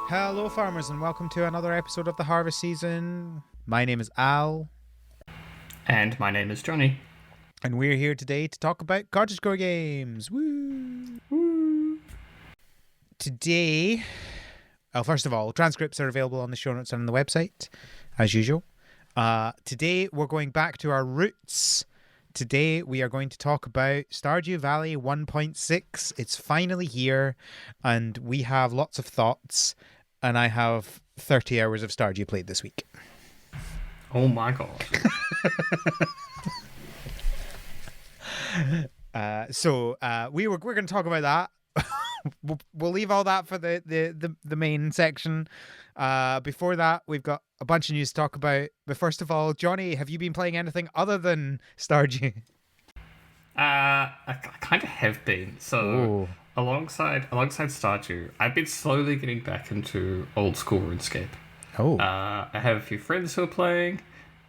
Hello, farmers, and welcome to another episode of the harvest season. My name is Al, And my name is Jonnie. and we're here today to talk about cottage core games. Woo! Woo. Today, first of all, transcripts are available on the show notes and on the website, as usual. Today, we're going back to our roots. Today, we are going to talk about Stardew Valley 1.6. It's finally here, and we have lots of thoughts. And I have 30 hours of Stardew played this week. Oh my god. We're going to talk about that. we'll leave all that for the main section. Before that, we've got a bunch of news to talk about. But first of all, Jonnie, have you been playing anything other than Stardew? I kind of have been. So Ooh. alongside Stardew, I've been slowly getting back into old school RuneScape. Oh. I have a few friends who are playing,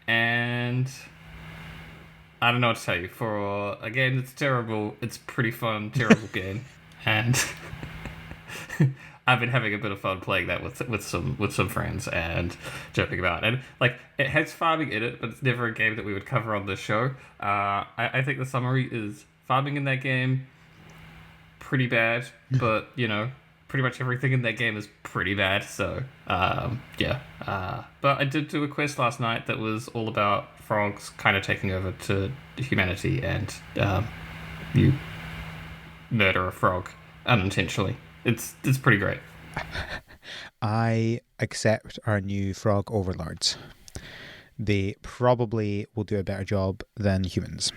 and I don't know what to tell you. For a game that's terrible, it's pretty fun, terrible game, and I've been having a bit of fun playing that with some friends and joking about. And like, it has farming in it, but it's never a game that we would cover on this show. I think the summary is farming in that game pretty bad, but pretty much everything in that game is pretty bad. So yeah. But I did do a quest last night that was all about frogs kind of taking over to humanity, and you murder a frog unintentionally. It's pretty great. I accept our new frog overlords. They probably will do a better job than humans.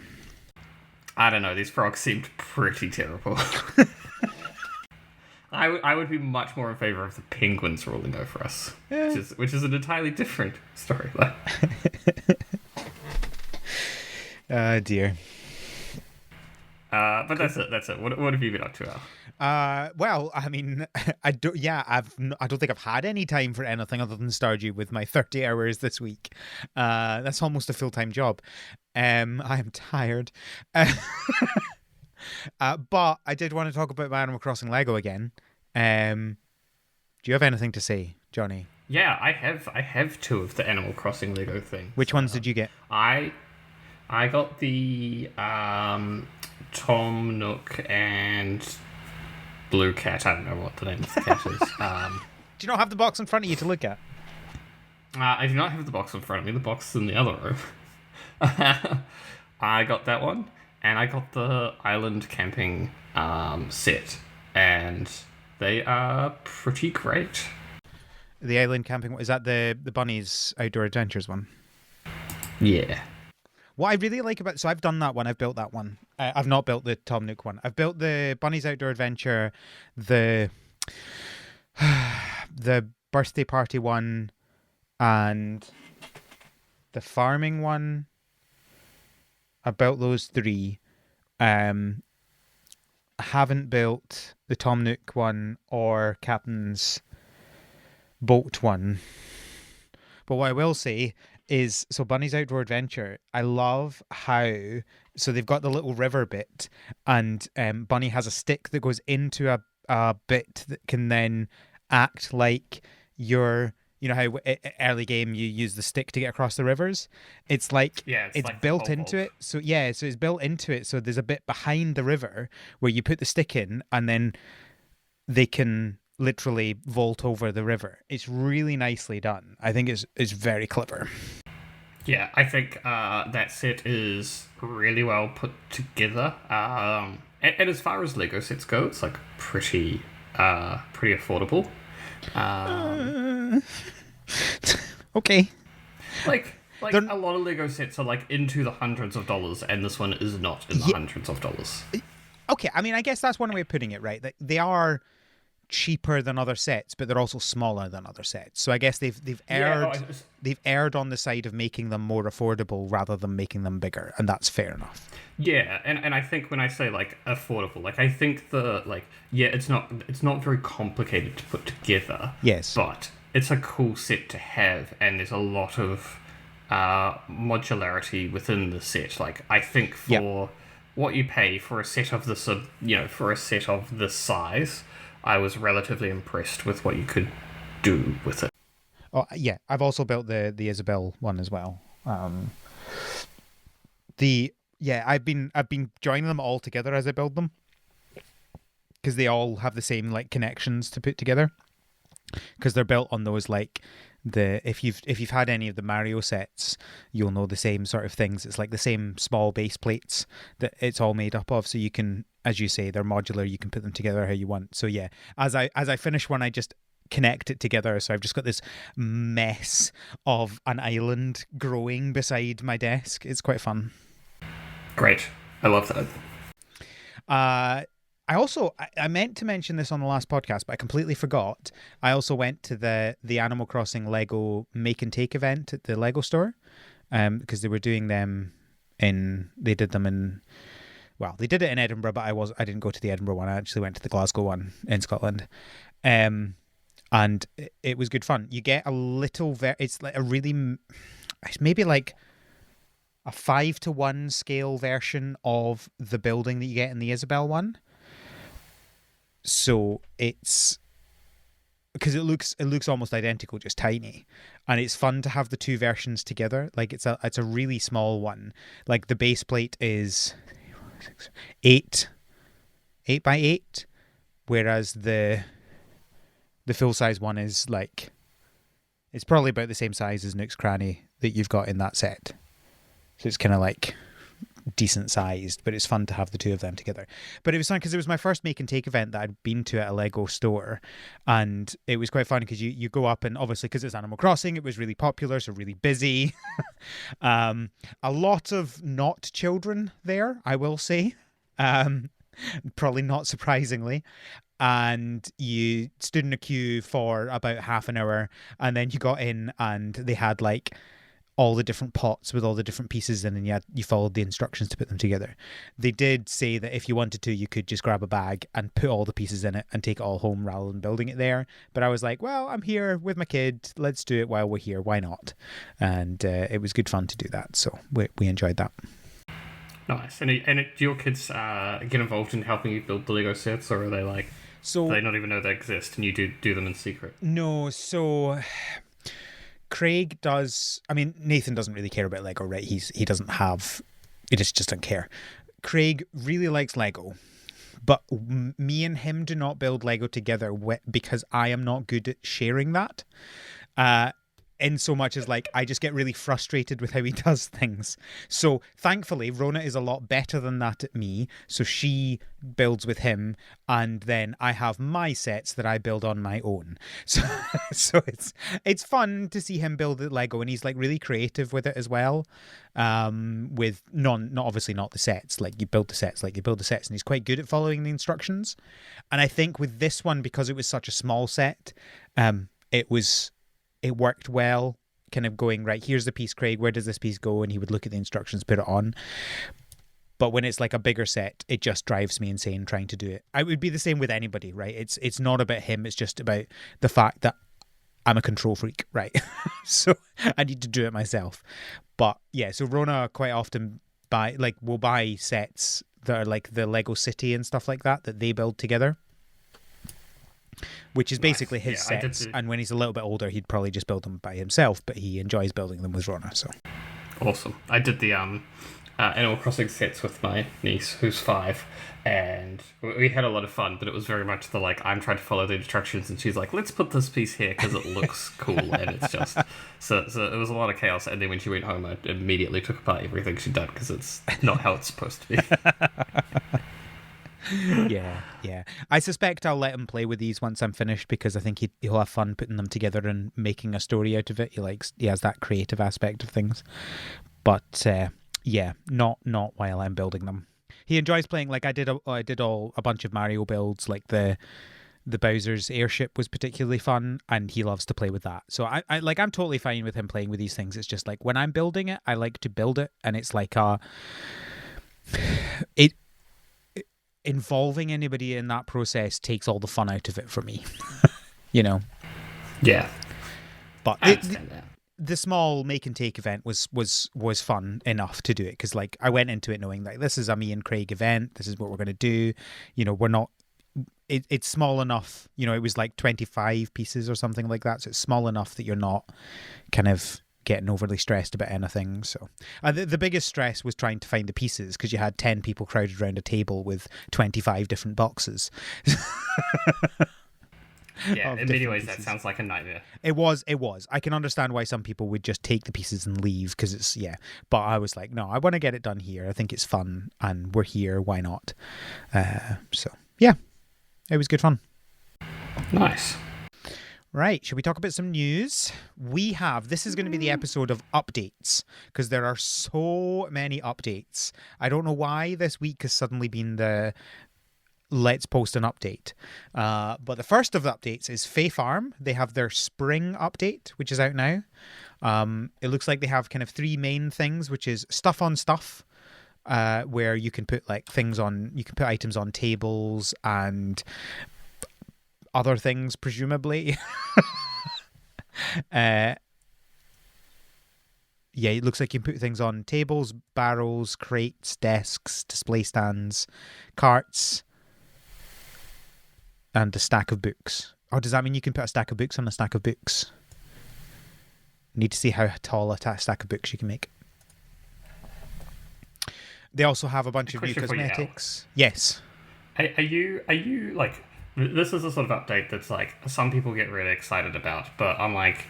I don't know. These frogs seemed pretty terrible. I would be much more in favor of the penguins ruling over us, Yeah. which is an entirely different storyline. Dear. But that's it. What have you been up to, Al? Well, I mean, I don't think I've had any time for anything other than Stardew with my 30 hours this week. That's almost a full-time job. I am tired. But I did want to talk about my Animal Crossing Lego again. Do you have anything to say, Jonnie? Yeah, I have two of the Animal Crossing Lego things. Which ones did you get? I got the Tom Nook and Blue Cat. I don't know what the name of the cat is. Do you not have the box in front of you to look at? I do not have the box in front of me. The box is in the other room. I got that one, and I got the island camping set, and they are pretty great. The island camping, is that the Bunnies Outdoor Adventures one? Yeah. What I really like about... So I've done that one. I've built that one. I've not built the Tom Nook one. I've built the Bunnies Outdoor Adventure, the birthday party one, and the farming one. I built those three. I haven't built the Tom Nook one or Captain's boat one. But what I will say is, so Bunny's Outdoor Adventure, I love how, so they've got the little river bit, and Bunny has a stick that goes into a bit that can then act like your, you know how early game you use the stick to get across the rivers? It's like, it's like built into it. So yeah, so it's built into it. So there's a bit behind the river where you put the stick in, and then they can literally vault over the river. It's really nicely done. I think it's very clever. Yeah, I think that set is really well put together. And as far as Lego sets go, it's like pretty affordable. Okay. Like a lot of Lego sets are like into the hundreds of dollars, and this one is not in the hundreds of dollars. Okay, I mean, I guess that's one way of putting it, right? They are cheaper than other sets, but they're also smaller than other sets. So I guess they've erred on the side of making them more affordable rather than making them bigger, and that's fair enough. Yeah, and I think when I say like affordable, like I think it's not very complicated to put together. Yes. But it's a cool set to have, and there's a lot of modularity within the set. Like I think for what you pay for a set of this, for a set of this size, I was relatively impressed with what you could do with it. Oh yeah, I've also built the Isabel one as well. The yeah, I've been joining them all together as I build them because they all have the same like connections to put together because they're built on those like the if you've had any of the Mario sets, you'll know the same sort of things. It's like the same small base plates that it's all made up of, so you can, as you say, they're modular, you can put them together how you want. So yeah, as I finish one, I just connect it together, so I've just got this mess of an island growing beside my desk. It's quite fun. Great. I love that. I meant to mention this on the last podcast, but I completely forgot. I also went to the Animal Crossing Lego Make and Take event at the Lego store, because they were doing them they did them in, well, they did it in Edinburgh, but I didn't go to the Edinburgh one. I actually went to the Glasgow one in Scotland. And it was good fun. You get a little, it's like it's maybe like a 5-to-1 scale version of the building that you get in the Isabel one. So it's because it looks almost identical, just tiny, and it's fun to have the two versions together. Like it's a really small one. Like the base plate is 8 by 8, whereas the full size one is like, it's probably about the same size as Nook's Cranny that you've got in that set. So it's kind of like decent sized, but it's fun to have the two of them together. But it was fun because it was my first make and take event that I'd been to at a Lego store, and it was quite fun because you go up, and obviously because it's Animal Crossing, it was really popular, so really busy. A lot of not children there, I will say, probably not surprisingly. And you stood in a queue for about half an hour, and then you got in, and they had like all the different pots with all the different pieces in, and you followed the instructions to put them together. They did say that if you wanted to, you could just grab a bag and put all the pieces in it and take it all home rather than building it there. But I was like, well, I'm here with my kid. Let's do it while we're here. Why not? And it was good fun to do that. So we enjoyed that. Nice. And do your kids get involved in helping you build the Lego sets, or are they like, do they not even know they exist and you do them in secret? No, so Craig does. I mean, Nathan doesn't really care about Lego, right? He just doesn't care. Craig really likes Lego, but me and him do not build Lego together because I am not good at sharing that. In so much as like I just get really frustrated with how he does things. So thankfully Rona is a lot better than that at me, so she builds with him, and then I have my sets that I build on my own. So it's fun to see him build Lego, and he's like really creative with it as well. With not obviously not the sets, like you build the sets, and he's quite good at following the instructions. And I think with this one, because it was such a small set, it worked well, kind of going, right, here's the piece, Craig, where does this piece go? And he would look at the instructions, put it on. But when it's like a bigger set, it just drives me insane trying to do it. I would be the same with anybody, right? It's not about him, it's just about the fact that I'm a control freak, right? So I need to do it myself. But yeah, so Rona quite often will buy sets that are like the Lego City and stuff like that they build together, which is basically his sets. And when he's a little bit older, he'd probably just build them by himself, but he enjoys building them with Rona. So awesome. I did the Animal Crossing sets with my niece, who's 5, and we had a lot of fun, but it was very much the like, I'm trying to follow the instructions, and she's like, let's put this piece here because it looks cool, and it's just so it was a lot of chaos. And then when she went home, I immediately took apart everything she'd done because it's not how it's supposed to be. Yeah. I suspect I'll let him play with these once I'm finished, because I think he'll have fun putting them together and making a story out of it. He has that creative aspect of things. But yeah, not while I'm building them. He enjoys playing. Like I did a bunch of Mario builds. Like the Bowser's airship was particularly fun, and he loves to play with that. So I'm totally fine with him playing with these things. It's just like when I'm building it, I like to build it, and it's like involving anybody in that process takes all the fun out of it for me. Yeah. But I understand that. The small make and take event was fun enough to do it, because like I went into it knowing like this is a me and Craig event, this is what we're going to do. We're not, it's small enough. It was like 25 pieces or something like that. So it's small enough that you're not kind of getting overly stressed about anything. So the biggest stress was trying to find the pieces because you had 10 people crowded around a table with 25 different boxes. Yeah, in many ways, that sounds like a nightmare. It was. I can understand why some people would just take the pieces and leave because it's, But I was like, no, I want to get it done here. I think it's fun and we're here. Why not? So, yeah, it was good fun. Nice. Right, should we talk about some news? This is going to be the episode of updates because there are so many updates. I don't know why this week has suddenly been the let's post an update. But the first of the updates is Fae Farm. They have their spring update, which is out now. It looks like they have kind of three main things, which is stuff on stuff, where you can put items on tables and other things, presumably. It looks like you can put things on tables, barrels, crates, desks, display stands, carts, and a stack of books. Or does that mean you can put a stack of books on a stack of books? Need to see how tall a stack of books you can make. They also have a bunch of new cosmetics. Yes. Are you like... This is a sort of update that's like some people get really excited about, but I'm like,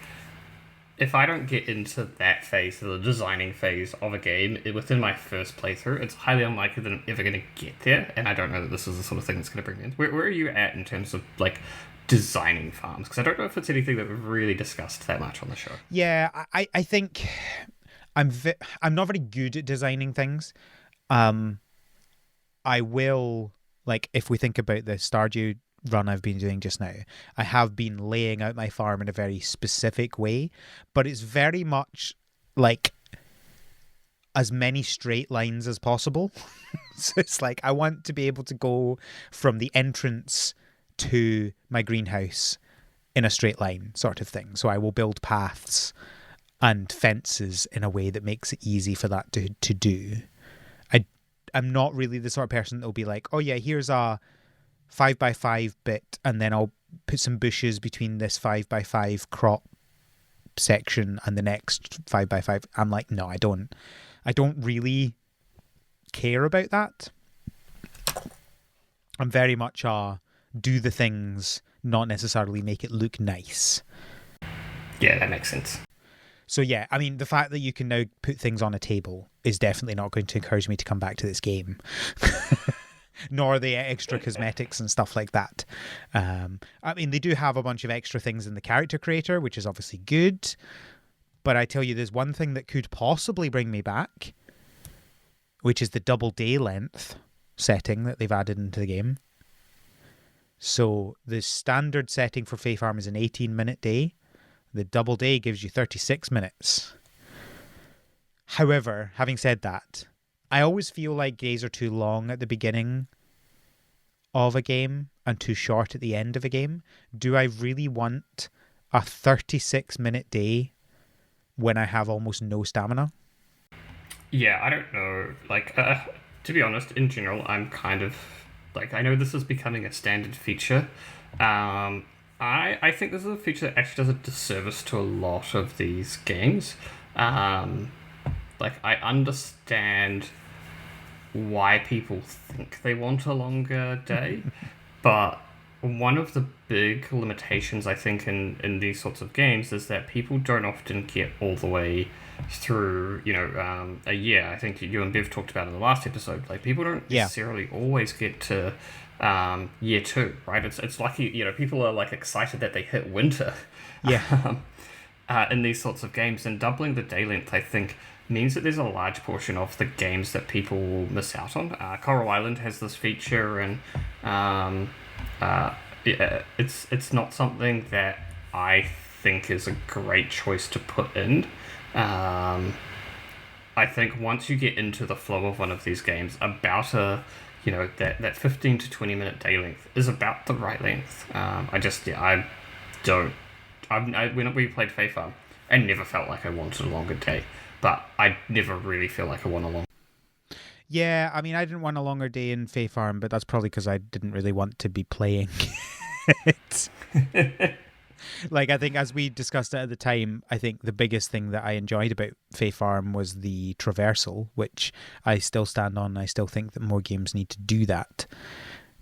if I don't get into that phase, the designing phase of a game within my first playthrough, it's highly unlikely that I'm ever going to get there, and I don't know that this is the sort of thing that's going to bring me in. Where are you at in terms of like designing farms? Because I don't know if it's anything that we've really discussed that much on the show. Yeah, I think I'm not very good at designing things. I will, like, if we think about the Stardew run I've been doing just now, I have been laying out my farm in a very specific way, but it's very much like as many straight lines as possible. So it's like I want to be able to go from the entrance to my greenhouse in a straight line sort of thing. So I will build paths and fences in a way that makes it easy for that to do. I'm not really the sort of person that will be like, oh yeah, here's a 5x5 bit, and then I'll put some bushes between this 5x5 crop section and the next 5x5. I'm like, no, I don't really care about that. I'm very much do the things, not necessarily make it look nice. Yeah, that makes sense. So yeah, I mean, the fact that you can now put things on a table is definitely not going to encourage me to come back to this game. Nor the extra cosmetics and stuff like that. I mean, they do have a bunch of extra things in the character creator, which is obviously good. But I tell you, there's one thing that could possibly bring me back, which is the double day length setting that they've added into the game. So the standard setting for Fae Farm is an 18-minute day. The double day gives you 36 minutes. However, having said that, I always feel like days are too long at the beginning of a game and too short at the end of a game. Do I really want a 36-minute day when I have almost no stamina? Yeah, I don't know. Like, to be honest, in general, I'm kind of like, I know this is becoming a standard feature. I think this is a feature that actually does a disservice to a lot of these games. Like, I understand why people think they want a longer day, but one of the big limitations, I think, in these sorts of games is that people don't often get all the way through, a year. I think you and Bev talked about in the last episode. Like, people don't necessarily always get to year 2, right? It's lucky, people are like excited that they hit winter. Yeah. In these sorts of games, and doubling the day length, I think, means that there's a large portion of the games that people will miss out on. Coral Island has this feature, and it's not something that I think is a great choice to put in. I think once you get into the flow of one of these games, about that 15 to 20 minute day length is about the right length. When we played Fae Farm, I never felt like I wanted a longer day, but I never really feel like I want a long. Yeah, I mean, I didn't want a longer day in Fae Farm, but that's probably because I didn't really want to be playing it. Like, I think as we discussed it at the time, I think the biggest thing that I enjoyed about Fae Farm was the traversal, which I still stand on. I still think that more games need to do that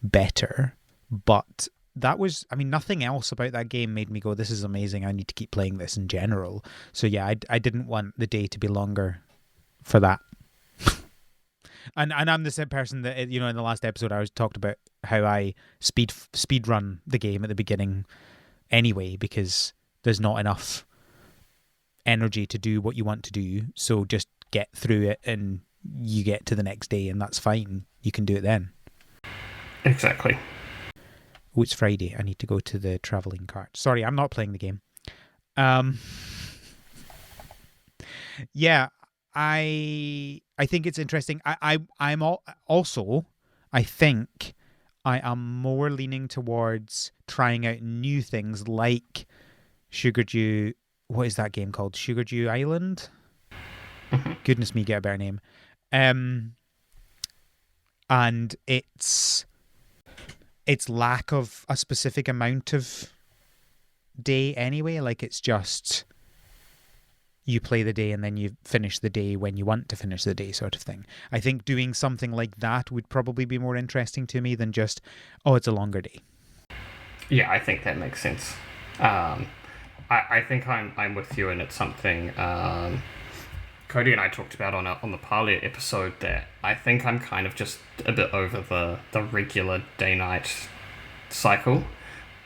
better. But that was, I mean, nothing else about that game made me go, this is amazing. I need to keep playing this in general. So yeah, I didn't want the day to be longer for that. And I'm the same person that, you know, in the last episode I was talked about how I speed run the game at the beginning anyway, because there's not enough energy to do what you want to do. So just get through it and you get to the next day and that's fine. You can do it then. Exactly. Oh, it's Friday. I need to go to the traveling cart. Sorry, I'm not playing the game. Yeah, I think it's interesting. Also, I think I am more leaning towards trying out new things like Sugar Dew. What is that game called? Sugar Dew Island? Goodness me, get a better name. And its lack of a specific amount of day anyway. Like, it's just you play the day and then you finish the day when you want to finish the day, sort of thing. I think doing something like that would probably be more interesting to me than just, oh, it's a longer day. Yeah, I think that makes sense. I think I'm with you, and it's something Cody and I talked about on the Parlia episode, that I think I'm kind of just a bit over the regular day-night cycle,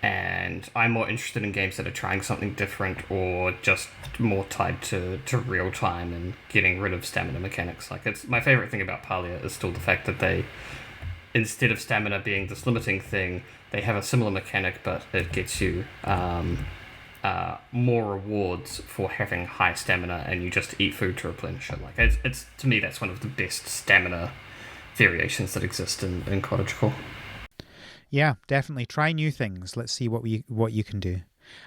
and I'm more interested in games that are trying something different or just more tied to real time and getting rid of stamina mechanics. Like, it's my favorite thing about Parlia is still the fact that they, instead of stamina being this limiting thing, they have a similar mechanic, but it gets you more rewards for having high stamina, and you just eat food to replenish it. Like, it's to me, that's one of the best stamina variations that exist in cottagecore. Yeah, definitely try new things. Let's see what you can do.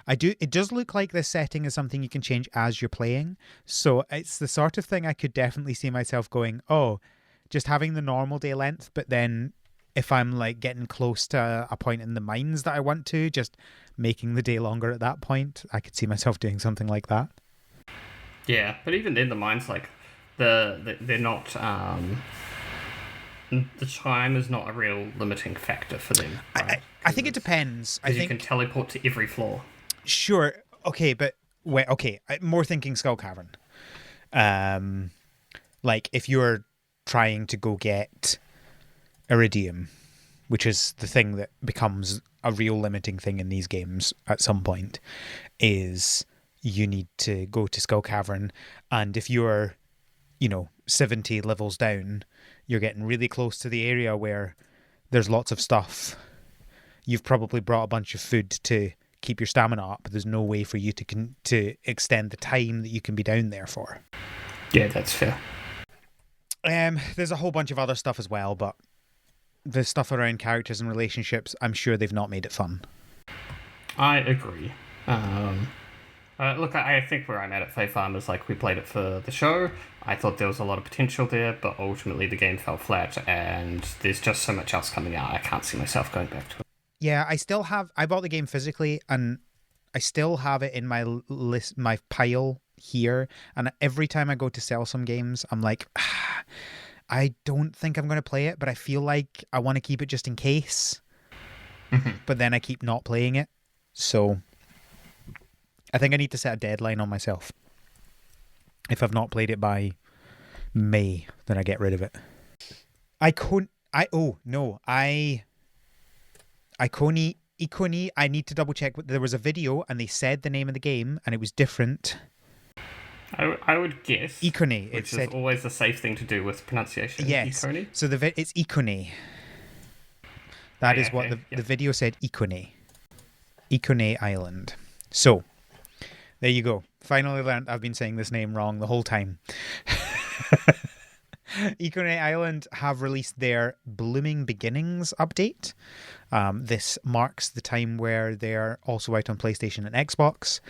It does look like this setting is something you can change as you're playing. So it's the sort of thing I could definitely see myself going, oh, just having the normal day length, but then if I'm like getting close to a point in the mines that I want to, just making the day longer at that point. I could see myself doing something like that. Yeah, but even then, the mines, like, they're not. The time is not a real limiting factor for them. Right? I think it depends. I think you can teleport to every floor. Sure. Okay, but wait. Okay, I'm more thinking Skull Cavern. Like if you're trying to go get Iridium, which is the thing that becomes a real limiting thing in these games at some point, is you need to go to Skull Cavern, and if you're, 70 levels down, you're getting really close to the area where there's lots of stuff. You've probably brought a bunch of food to keep your stamina up, but there's no way for you to extend the time that you can be down there for. Yeah, that's fair. There's a whole bunch of other stuff as well, but the stuff around characters and relationships, I'm sure they've not made it fun. I agree. Look, I think where I'm at Fae Farm is, like, we played it for the show. I thought there was a lot of potential there, but ultimately the game fell flat, and there's just so much else coming out. I can't see myself going back to it. Yeah, I bought the game physically, and I still have it in my list, my pile here. And every time I go to sell some games, I'm like, I don't think I'm going to play it, but I feel like I want to keep it just in case. But then I keep not playing it. So I think I need to set a deadline on myself. If I've not played it by May, then I get rid of it. Iconi, I need to double check. There was a video and they said the name of the game and it was different. I would guess. Iconi. Which is always a safe thing to do with pronunciation. Yes. Iconi? So it's Iconi. That is what the video said, Iconi. Iconi Island. So, there you go. Finally learned I've been saying this name wrong the whole time. Iconi Island have released their Blooming Beginnings update. This marks the time where they're also out on PlayStation and Xbox.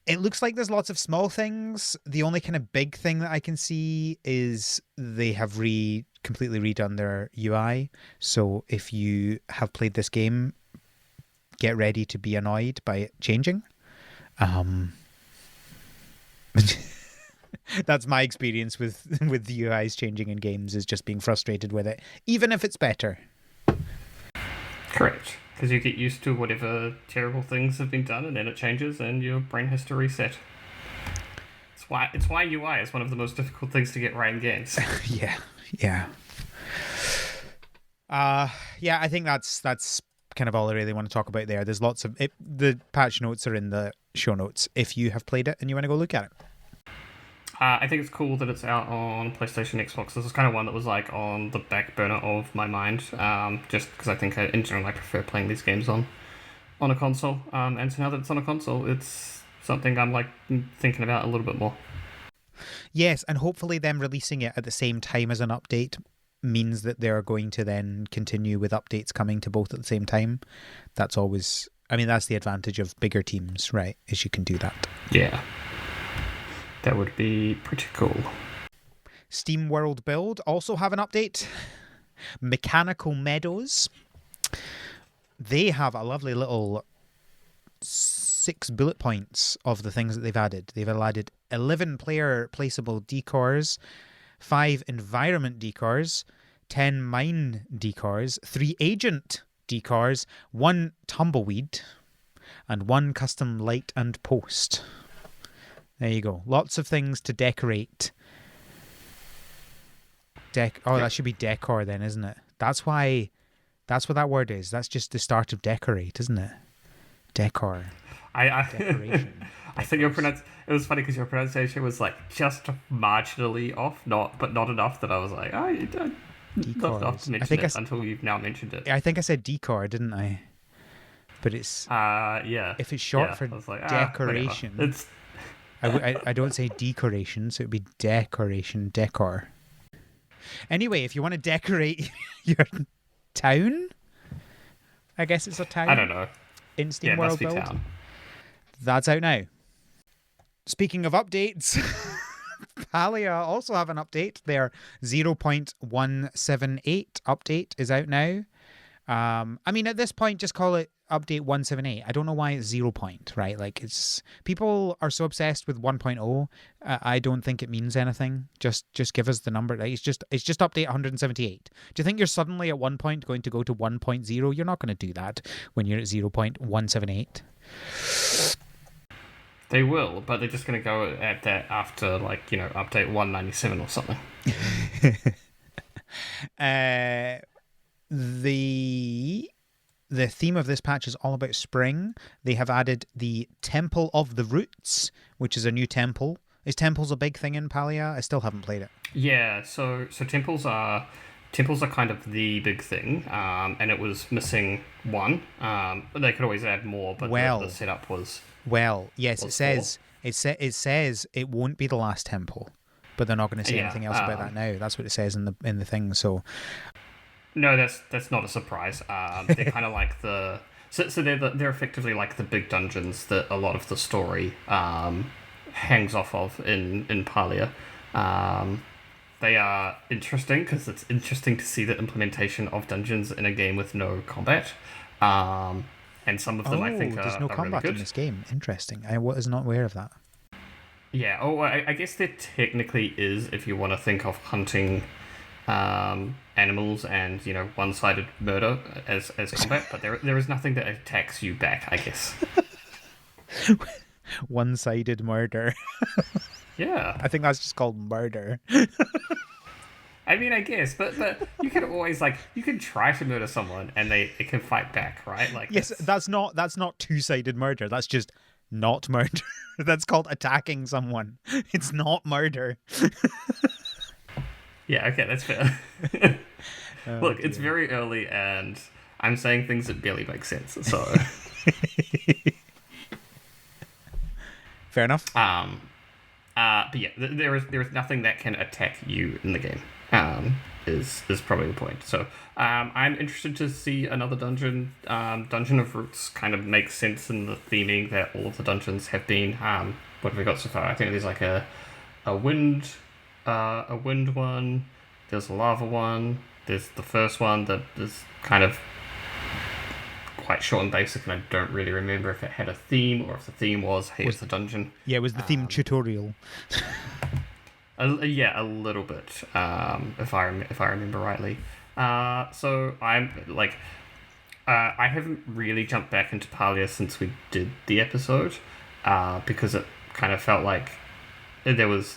It looks like there's lots of small things. The only kind of big thing that I can see is they have completely redone their UI. So if you have played this game, get ready to be annoyed by it changing. That's my experience with the UIs changing in games, is just being frustrated with it, even if it's better. Correct. Because you get used to whatever terrible things have been done, and then it changes, and your brain has to reset. It's why UI is one of the most difficult things to get right in games. Yeah. Yeah, I think that's kind of all I really want to talk about there. There's lots of it. The patch notes are in the show notes if you have played it and you want to go look at it. I think it's cool that it's out on PlayStation, Xbox. This is kind of one that was like on the back burner of my mind, just because I think in general I prefer playing these games on a console. And so now that it's on a console, it's something I'm like thinking about a little bit more. Yes, and hopefully them releasing it at the same time as an update means that they're going to then continue with updates coming to both at the same time. That's always, I mean, that's the advantage of bigger teams, right? Is you can do that. Yeah. That would be pretty cool. Steam World Build also have an update. Mechanical Meadows. They have a lovely little 6 bullet points of the things that they've added. They've added 11 player placeable decors, 5 environment decors, 10 mine decors, 3 agent decors, 1 tumbleweed, and 1 custom light and post. There you go. Lots of things to decorate. That should be decor then, isn't it? That's what that word is. That's just the start of decorate, isn't it? Decor. Decoration. I think it was funny because your pronunciation was like just marginally off, but not enough that I was like, oh, you don't have to mention it until you've now mentioned it. I think I said decor, didn't I? But it's yeah. If it's short for like, decoration, it's I don't say decoration, so it'd be decoration, decor. Anyway, if you want to decorate your town, I guess it's a town. I don't know. In Steam World Build. Town. That's out now. Speaking of updates, Palia also have an update. Their 0.178 update is out now. I mean, at this point, just call it update 178. I don't know why it's 0 point, right? Like, it's people are so obsessed with 1.0. I don't think it means anything. Just give us the number. Like, it's just update 178. Do you think you're suddenly at 1 point going to go to 1.0? You're not going to do that when you're at 0.178. They will, but they're just going to go at that after, like, update 197 or something. The theme of this patch is all about spring. They have added the Temple of the Roots, which is a new temple. Is temples a big thing in Palia? I still haven't played it. Yeah, so temples are kind of the big thing, and it was missing one. But they could always add more, but the setup was... Well, yes, it says it won't be the last temple, but they're not going to say anything else about that now. That's what it says in the thing. So, no, that's not a surprise. They're kind of like so they're effectively like the big dungeons that a lot of the story hangs off of in Palia. They are interesting because it's interesting to see the implementation of dungeons in a game with no combat. And some of them, I think, there's no combat really in this game. Interesting. I was not aware of that. Yeah. I guess there technically is if you want to think of hunting animals and one-sided murder as combat, but there is nothing that attacks you back, I guess. One-sided murder. Yeah. I think that's just called murder. I mean, I guess, but you can always you can try to murder someone and they can fight back, right? Like, yes, that's not two-sided murder. That's just not murder. That's called attacking someone. It's not murder. Yeah, okay, that's fair. Look, it's very early and I'm saying things that barely make sense. So fair enough. But yeah, there is nothing that can attack you in the game. Um, is probably the point. So I'm interested to see another dungeon. Dungeon of Roots kind of makes sense in the theming that all of the dungeons have been. What have we got so far? I think there's like a wind a wind one. There's a lava one. There's the first one that is kind of quite short and basic, and I don't really remember if it had a theme or if the theme was, hey, Was it's a dungeon. Yeah, it was the theme tutorial. Yeah, a little bit, if I remember rightly. So I'm like, I haven't really jumped back into Palia since we did the episode, because it kind of felt like there was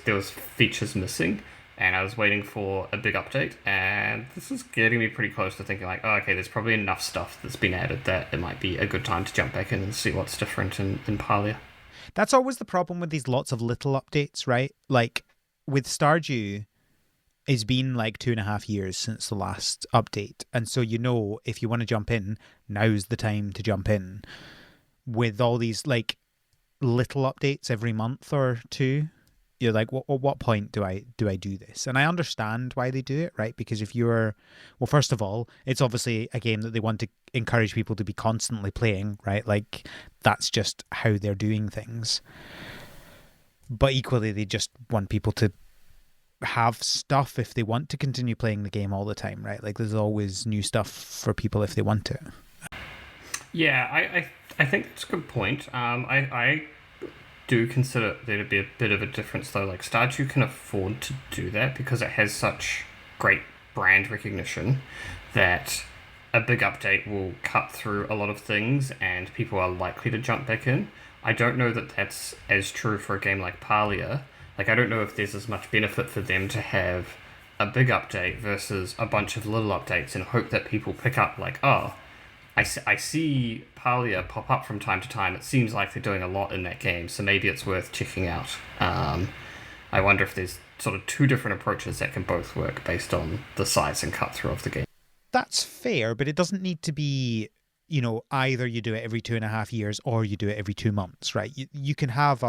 features missing, and I was waiting for a big update. And this is getting me pretty close to thinking like, oh, okay, there's probably enough stuff that's been added that it might be a good time to jump back in and see what's different in Palia. That's always the problem with these lots of little updates, right? Like with Stardew, it's been like 2.5 years since the last update. And so, if you want to jump in, now's the time to jump in. With all these like little updates every month or two, you're like, at what point do I do this? And I understand why they do it, right? Because if you're, well, first of all, it's obviously a game that they want to encourage people to be constantly playing, right? Like that's just how they're doing things. But equally, they just want people to have stuff if they want to continue playing the game all the time, right? Like there's always new stuff for people if they want it. Yeah, I think that's a good point. I do consider there to be a bit of a difference though. Like Stardew can afford to do that because it has such great brand recognition that a big update will cut through a lot of things and people are likely to jump back in. I don't know that that's as true for a game like Palia. Like I don't know if there's as much benefit for them to have a big update versus a bunch of little updates and hope that people pick up like, oh, I see Palia pop up from time to time. It seems like they're doing a lot in that game, so maybe it's worth checking out. I wonder if there's sort of two different approaches that can both work based on the size and cut through of the game. That's fair, but it doesn't need to be, either you do it every 2.5 years or you do it every 2 months, right? You can have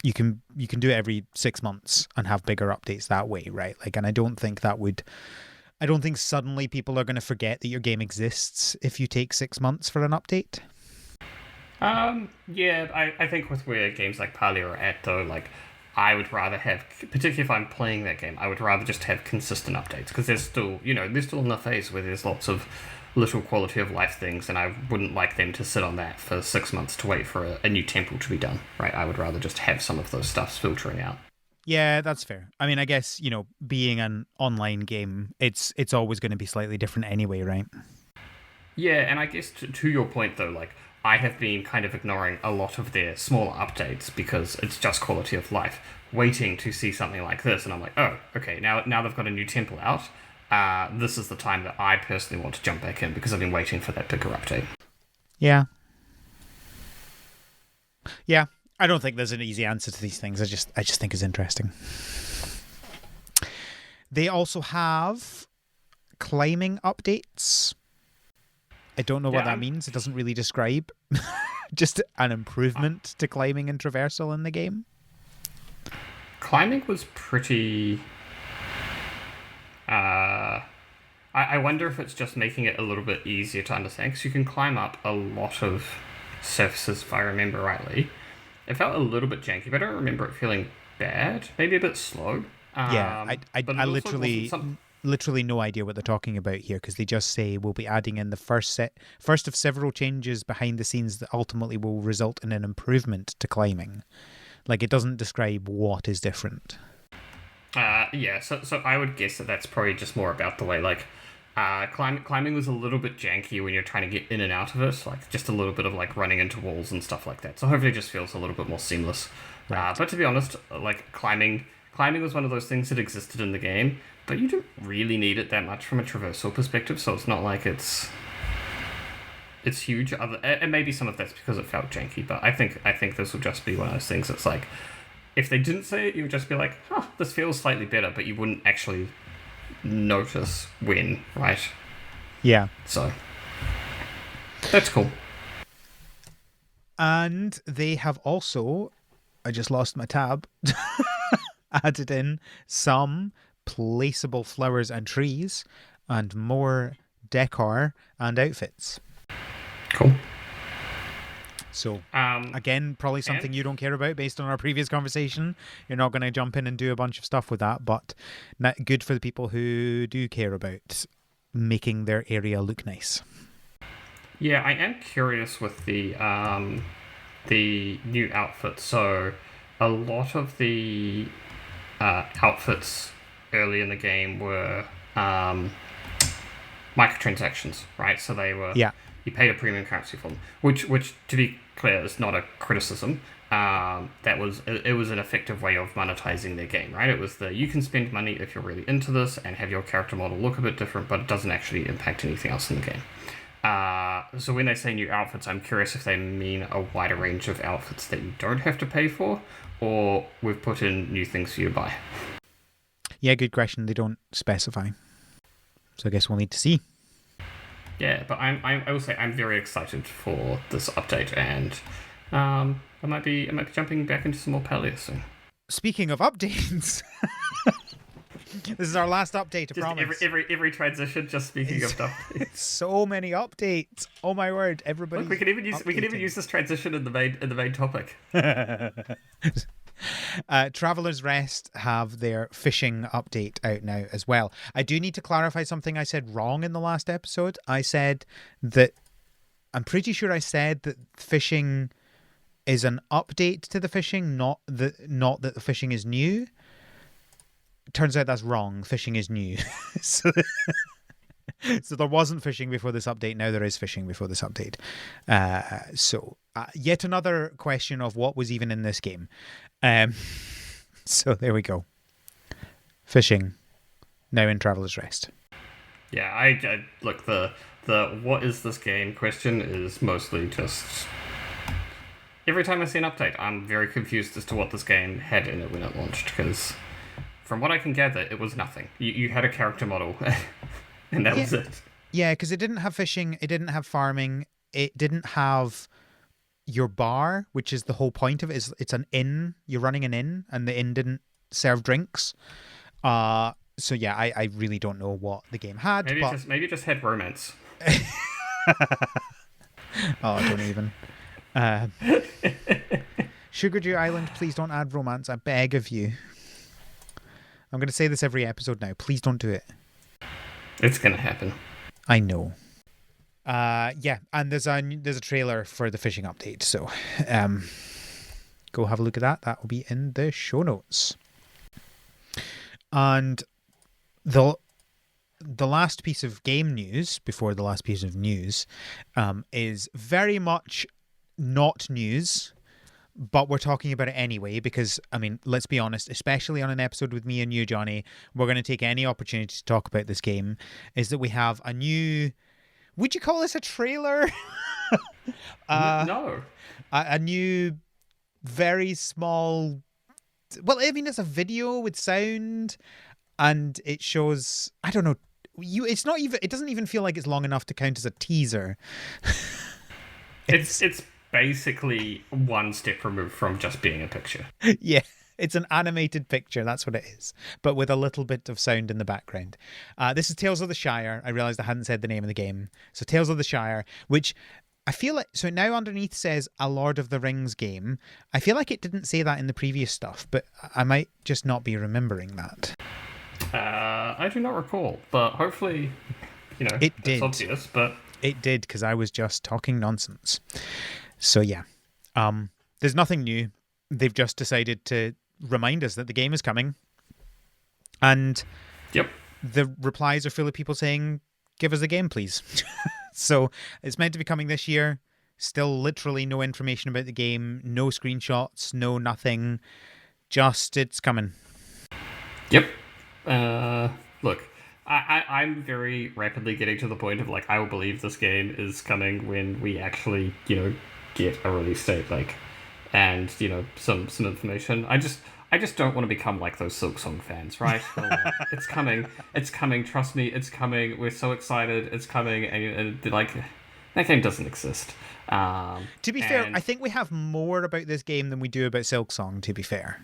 you can do it every 6 months and have bigger updates that way, right? Like, and I don't think suddenly people are going to forget that your game exists if you take 6 months for an update. Yeah, I think with where games like Palia are at though, like I would rather have, particularly if I'm playing that game, I would rather just have consistent updates because there's still in the phase where there's lots of little quality of life things, and I wouldn't like them to sit on that for 6 months to wait for a new temple to be done. Right? I would rather just have some of those stuffs filtering out. Yeah, that's fair. I mean, I guess, being an online game, it's always going to be slightly different anyway, right? Yeah, and I guess to your point though, like I have been kind of ignoring a lot of their smaller updates because it's just quality of life. Waiting to see something like this, and I'm like, oh, okay, now they've got a new temple out. This is the time that I personally want to jump back in because I've been waiting for that bigger update. Yeah. Yeah. I don't think there's an easy answer to these things. I just think it's interesting. They also have climbing updates. I don't know what that means. It doesn't really describe. Just an improvement to climbing and traversal in the game. Climbing was pretty. I wonder if it's just making it a little bit easier to understand because you can climb up a lot of surfaces if I remember rightly. It felt a little bit janky, but I don't remember it feeling bad. Maybe a bit slow. Yeah, I also literally no idea what they're talking about here because they just say we'll be adding in the first of several changes behind the scenes that ultimately will result in an improvement to climbing. Like it doesn't describe what is different. Yeah, so I would guess that that's probably just more about the way, like, climbing was a little bit janky when you're trying to get in and out of it, like just a little bit of like running into walls and stuff like that. So hopefully it just feels a little bit more seamless. Right. But to be honest, like climbing was one of those things that existed in the game, but you don't really need it that much from a traversal perspective. So it's not like it's huge. And maybe some of that's because it felt janky, but I think this will just be one of those things that's like, if they didn't say it, you would just be like, huh, this feels slightly better, but you wouldn't actually notice when, right? Yeah. So, that's cool. And they have also I just lost my tab. Added in some placeable flowers and trees and more decor and outfits. Cool. So, Um, again, probably something and you don't care about based on our previous conversation. You're not going to jump in and do a bunch of stuff with that, but good for the people who do care about making their area look nice. yeah, I am curious with the new outfit. So, a lot of the outfits early in the game were microtransactions, right? So they were Yeah. you paid a premium currency for them, which to be clear is not a criticism. It was an effective way of monetizing their game, right? It was you can spend money if you're really into this and have your character model look a bit different, but it doesn't actually impact anything else in the game. So when they say new outfits, I'm curious if they mean a wider range of outfits that you don't have to pay for, or we've put in new things for you to buy. Yeah, good question. They don't specify. So I guess we'll need to see. Yeah, but I will say I'm very excited for this update, and I might be jumping back into some more Palia soon. Speaking of updates, this is our last update, I Just promise. every transition. Just speaking of updates. So many updates. Oh my word, everybody. Look, we can even use this transition in the main topic. Traveler's Rest have their fishing update out now as well. I do need to clarify something I said wrong in the last episode. I said that I'm pretty sure I said that fishing is an update to the fishing, not that the fishing is new. Turns out that's wrong. Fishing is new. so there wasn't fishing before this update. Now there is fishing before this update. Yet another question of what was even in this game. So there we go. Fishing now in Traveler's Rest. Yeah, I look the what is this game question is mostly just every time I see an update, I'm very confused as to what this game had in it when it launched, because from what I can gather, it was nothing. You had a character model, and that was it. Yeah, because it didn't have fishing, it didn't have farming, it didn't have your bar, which is the whole point of it. It's an inn. You're running an inn, and the inn didn't serve drinks. So yeah, I really don't know what the game had. Maybe it just had romance. Oh, don't even. Sugar Dew Island, please don't add romance. I beg of you. I'm going to say this every episode now. Please don't do it. It's going to happen. I know. Yeah, and there's a trailer for the fishing update, so go have a look at that. That will be in the show notes. And the last piece of game news before the last piece of news is very much not news, but we're talking about it anyway because, I mean, let's be honest, especially on an episode with me and you, Jonnie, we're going to take any opportunity to talk about this game, is that we have a new... Would you call this a trailer? No. A new, very small... Well, I mean, it's a video with sound, and it shows... I don't know. It's not even... It doesn't even feel like it's long enough to count as a teaser. It's basically one step removed from just being a picture. Yeah. It's an animated picture, that's what it is, but with a little bit of sound in the background. This is Tales of the Shire. I realised I hadn't said the name of the game. So Tales of the Shire, which I feel like... So now underneath says a Lord of the Rings game. I feel like it didn't say that in the previous stuff, but I might just not be remembering that. I do not recall, but hopefully, It did. it's obvious, but... It did, because I was just talking nonsense. So yeah. There's nothing new. They've just decided to remind us that the game is coming, and Yep. the replies are full of people saying, give us the game, please. So it's meant to be coming this year. Still literally no information about the game, no screenshots, no nothing, just it's coming. Yep. Look, I'm very rapidly getting to the point of, like, I will believe this game is coming when we actually, get a release date, and some information. I just don't want to become like those Silksong fans, right? It's coming, trust me, it's coming, we're so excited, it's coming, and like, That game doesn't exist. To be fair, I And think we have more about this game than we do about Silksong, to be fair.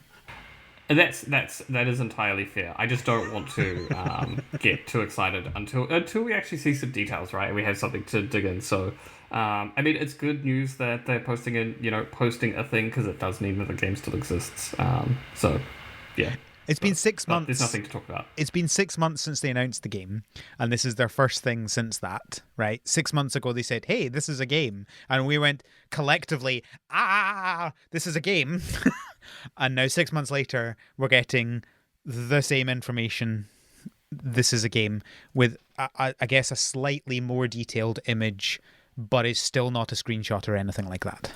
that is entirely fair. I just don't want to get too excited until we actually see some details, right? We have something to dig in. So, I mean, it's good news that they're posting a thing because it does mean that the game still exists. So, yeah. It's been 6 But there's months. nothing to talk about. It's been 6 months since they announced the game, and this is their first thing since that, right? 6 months ago, they said, "Hey, this is a game," and we went collectively, "Ah, this is a game," and now 6 months later, we're getting the same information. This is a game with, I guess, a slightly more detailed image, but it's still not a screenshot or anything like that.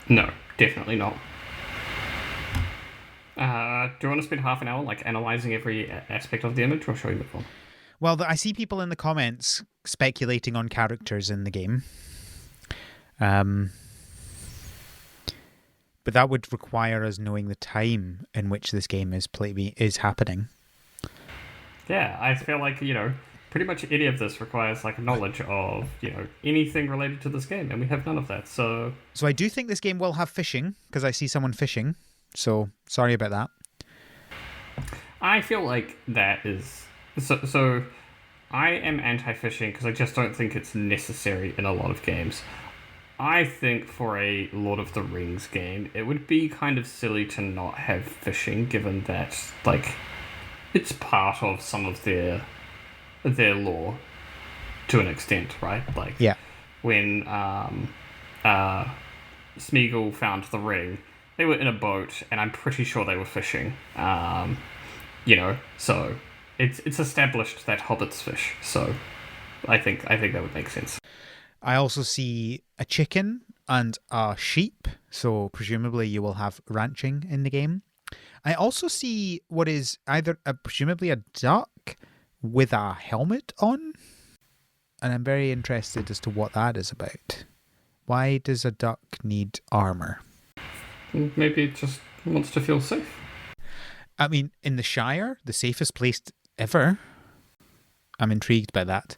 No, definitely not. Do you want to spend half an hour like analyzing every aspect of the image, or shall we move on? Well, I see people in the comments speculating on characters in the game. But that would require us knowing the time in which this game is happening. Yeah, I feel like pretty much any of this requires like knowledge of anything related to this game, and we have none of that. So I do think this game will have fishing because I see someone fishing. So sorry about that. I feel like that is so. I am anti-fishing because I just don't think it's necessary in a lot of games. I think for a Lord of the Rings game, it would be kind of silly to not have fishing, given that like it's part of some of their lore to an extent, right? Like Yeah. when Smeagol found the ring, they were in a boat, and I'm pretty sure they were fishing. So it's established that hobbits fish. So I think that would make sense. I also see a chicken and a sheep, so presumably you will have ranching in the game. I also see what is either presumably a duck with a helmet on, and I'm very interested as to what that is about. Why does a duck need armor? Maybe it just wants to feel safe. I mean, in the Shire, the safest place ever. I'm intrigued by that.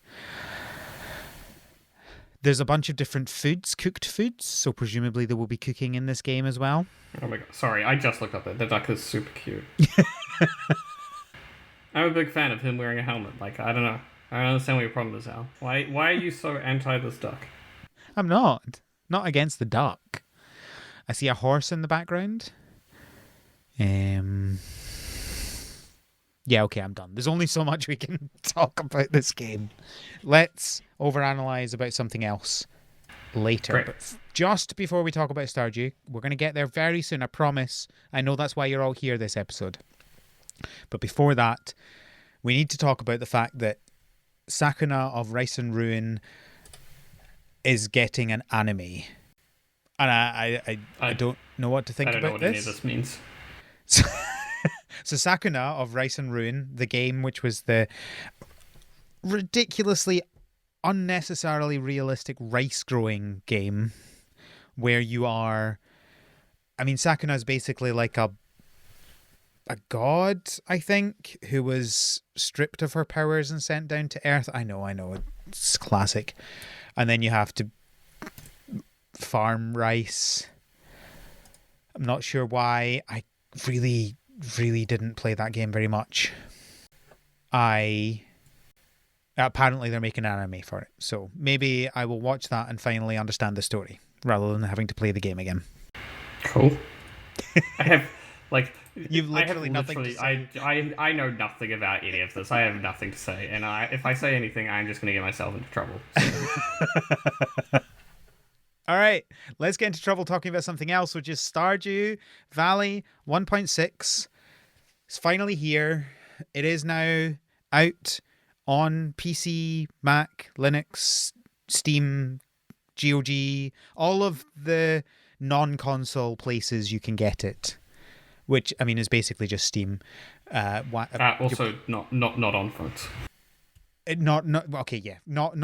There's a bunch of different foods, cooked foods, so presumably there will be cooking in this game as well. Oh my god, sorry, I just looked up it. The duck is super cute. I'm a big fan of him wearing a helmet. Like, I don't know. I don't understand what your problem is, Al. Why are you so anti this duck? I'm not. Not against the duck. I see a horse in the background. Yeah, okay, I'm done. There's only so much we can talk about this game. Let's overanalyze about something else later. Great. But just before we talk about Stardew, we're going to get there very soon, I promise. I know that's why you're all here this episode. But before that, we need to talk about the fact that Sakuna of Rice and Ruin is getting an anime. And I don't know what to think I don't know about what any this. of this means. So Sakuna of Rice and Ruin, the game which was the ridiculously unnecessarily realistic rice growing game where you are, I mean, Sakuna is basically like a god, I think, who was stripped of her powers and sent down to Earth. I know, it's classic. And then you have to farm rice. I'm not sure why. I really didn't play that game very much. Apparently they're making an anime for it, so maybe I will watch that and finally understand the story rather than having to play the game again. Cool. I have like You've literally nothing to say. I know nothing about any of this. I have nothing to say, and if I say anything, I'm just going to get myself into trouble. So. All right, let's get into trouble talking about something else, which is Stardew Valley 1.6. It's finally here. It is now out on PC, Mac, Linux, Steam, GOG, all of the non-console places you can get it, which, I mean, is basically just Steam. Also, not on phones. Not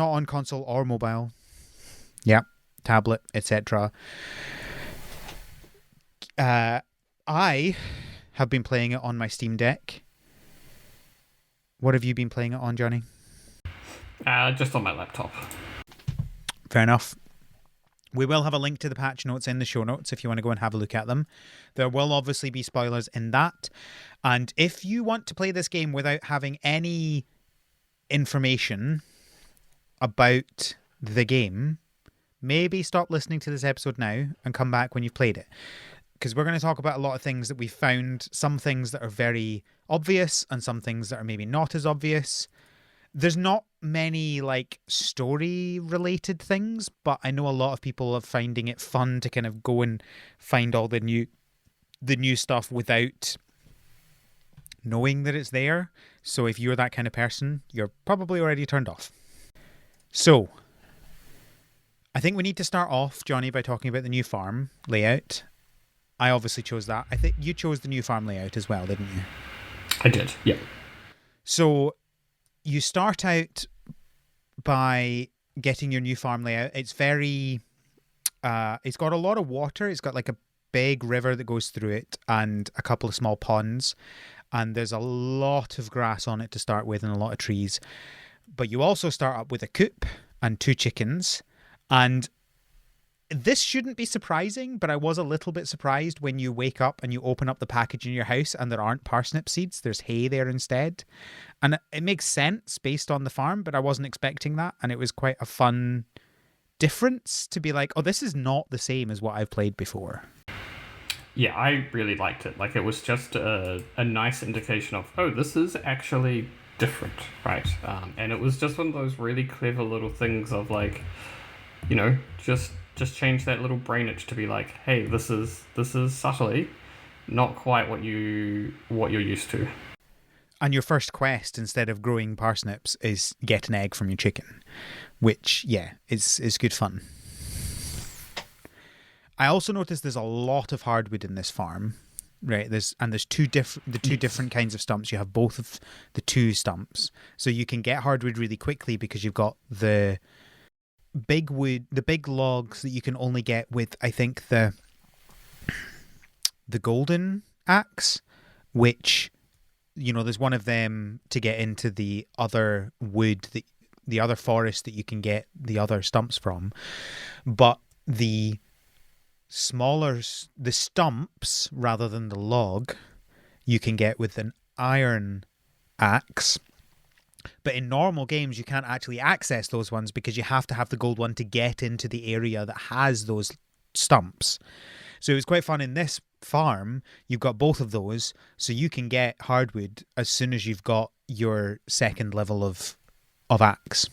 on console or mobile. Yeah. Tablet, etc. I have been playing it on my Steam Deck. What have you been playing it on, Jonnie? Just on my laptop. Fair enough. We will have a link to the patch notes in the show notes if you want to go and have a look at them. There will obviously be spoilers in that. And if you want to play this game without having any information about the game, maybe stop listening to this episode now and come back when you've played it. Because we're going to talk about a lot of things that we found, some things that are very obvious and some things that are maybe not as obvious. There's not many like story related things, but I know a lot of people are finding it fun to kind of go and find all the new stuff without knowing that it's there. So if you're that kind of person, you're probably already turned off. So I think we need to start off, Jonnie, by talking about the new farm layout. I obviously chose that. I think you chose the new farm layout as well, didn't you? I did, yeah. So you start out by getting your new farm layout. It's very, it's got a lot of water. It's got like a big river that goes through it and a couple of small ponds. And there's a lot of grass on it to start with and a lot of trees. But you also start up with a coop and 2 chickens. And this shouldn't be surprising, but I was a little bit surprised when you wake up and you open up the package in your house and there aren't parsnip seeds. There's hay there instead. And it makes sense based on the farm, but I wasn't expecting that. And it was quite a fun difference to be like, oh, this is not the same as what I've played before. Yeah, I really liked it. Like, it was just a nice indication of, oh, this is actually different, right? And it was just one of those really clever little things of like, you know, just change that little brainage to be like, hey, this is subtly not quite what you're used to. And your first quest, instead of growing parsnips, is get an egg from your chicken, which, yeah, is good fun. I also noticed there's a lot of hardwood in this farm, right? There's two different kinds of stumps. You have both of the 2 stumps, so you can get hardwood really quickly because you've got the big logs that you can only get with, I think, the golden axe, which, you know, there's one of them to get into the other wood, the other forest that you can get the other stumps from. But the stumps rather than the log you can get with an iron axe. But in normal games, you can't actually access those ones because you have to have the gold one to get into the area that has those stumps. So it was quite fun. In this farm, you've got both of those, so you can get hardwood as soon as you've got your second level of axe.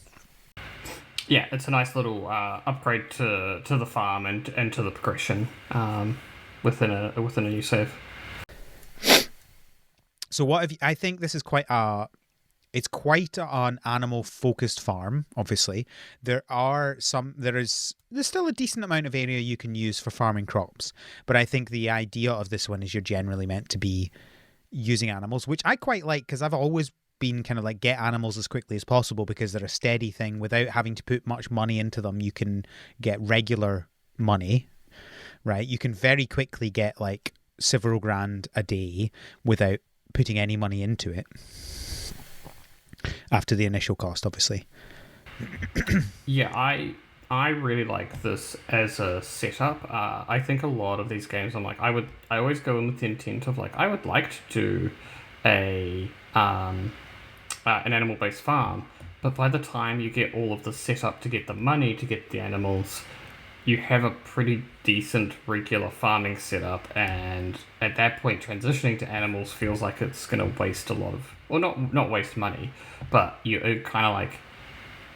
Yeah, it's a nice little upgrade to the farm and to the progression within a new save. So what have you, I think this is quite an animal focused farm. Obviously, there's still a decent amount of area you can use for farming crops, but I think the idea of this one is you're generally meant to be using animals, which I quite like because I've always been kind of like get animals as quickly as possible because they're a steady thing without having to put much money into them. You can get regular money, right? You can very quickly get like several grand a day without putting any money into it. After the initial cost, obviously. Yeah, I really like this as a setup. I think a lot of these games, I always go in with the intent of like, I would like to do an animal-based farm, but by the time you get all of the setup to get the money to get the animals, you have a pretty decent regular farming setup, and at that point transitioning to animals feels like it's going to waste a lot of, well, not waste money, but it kind of like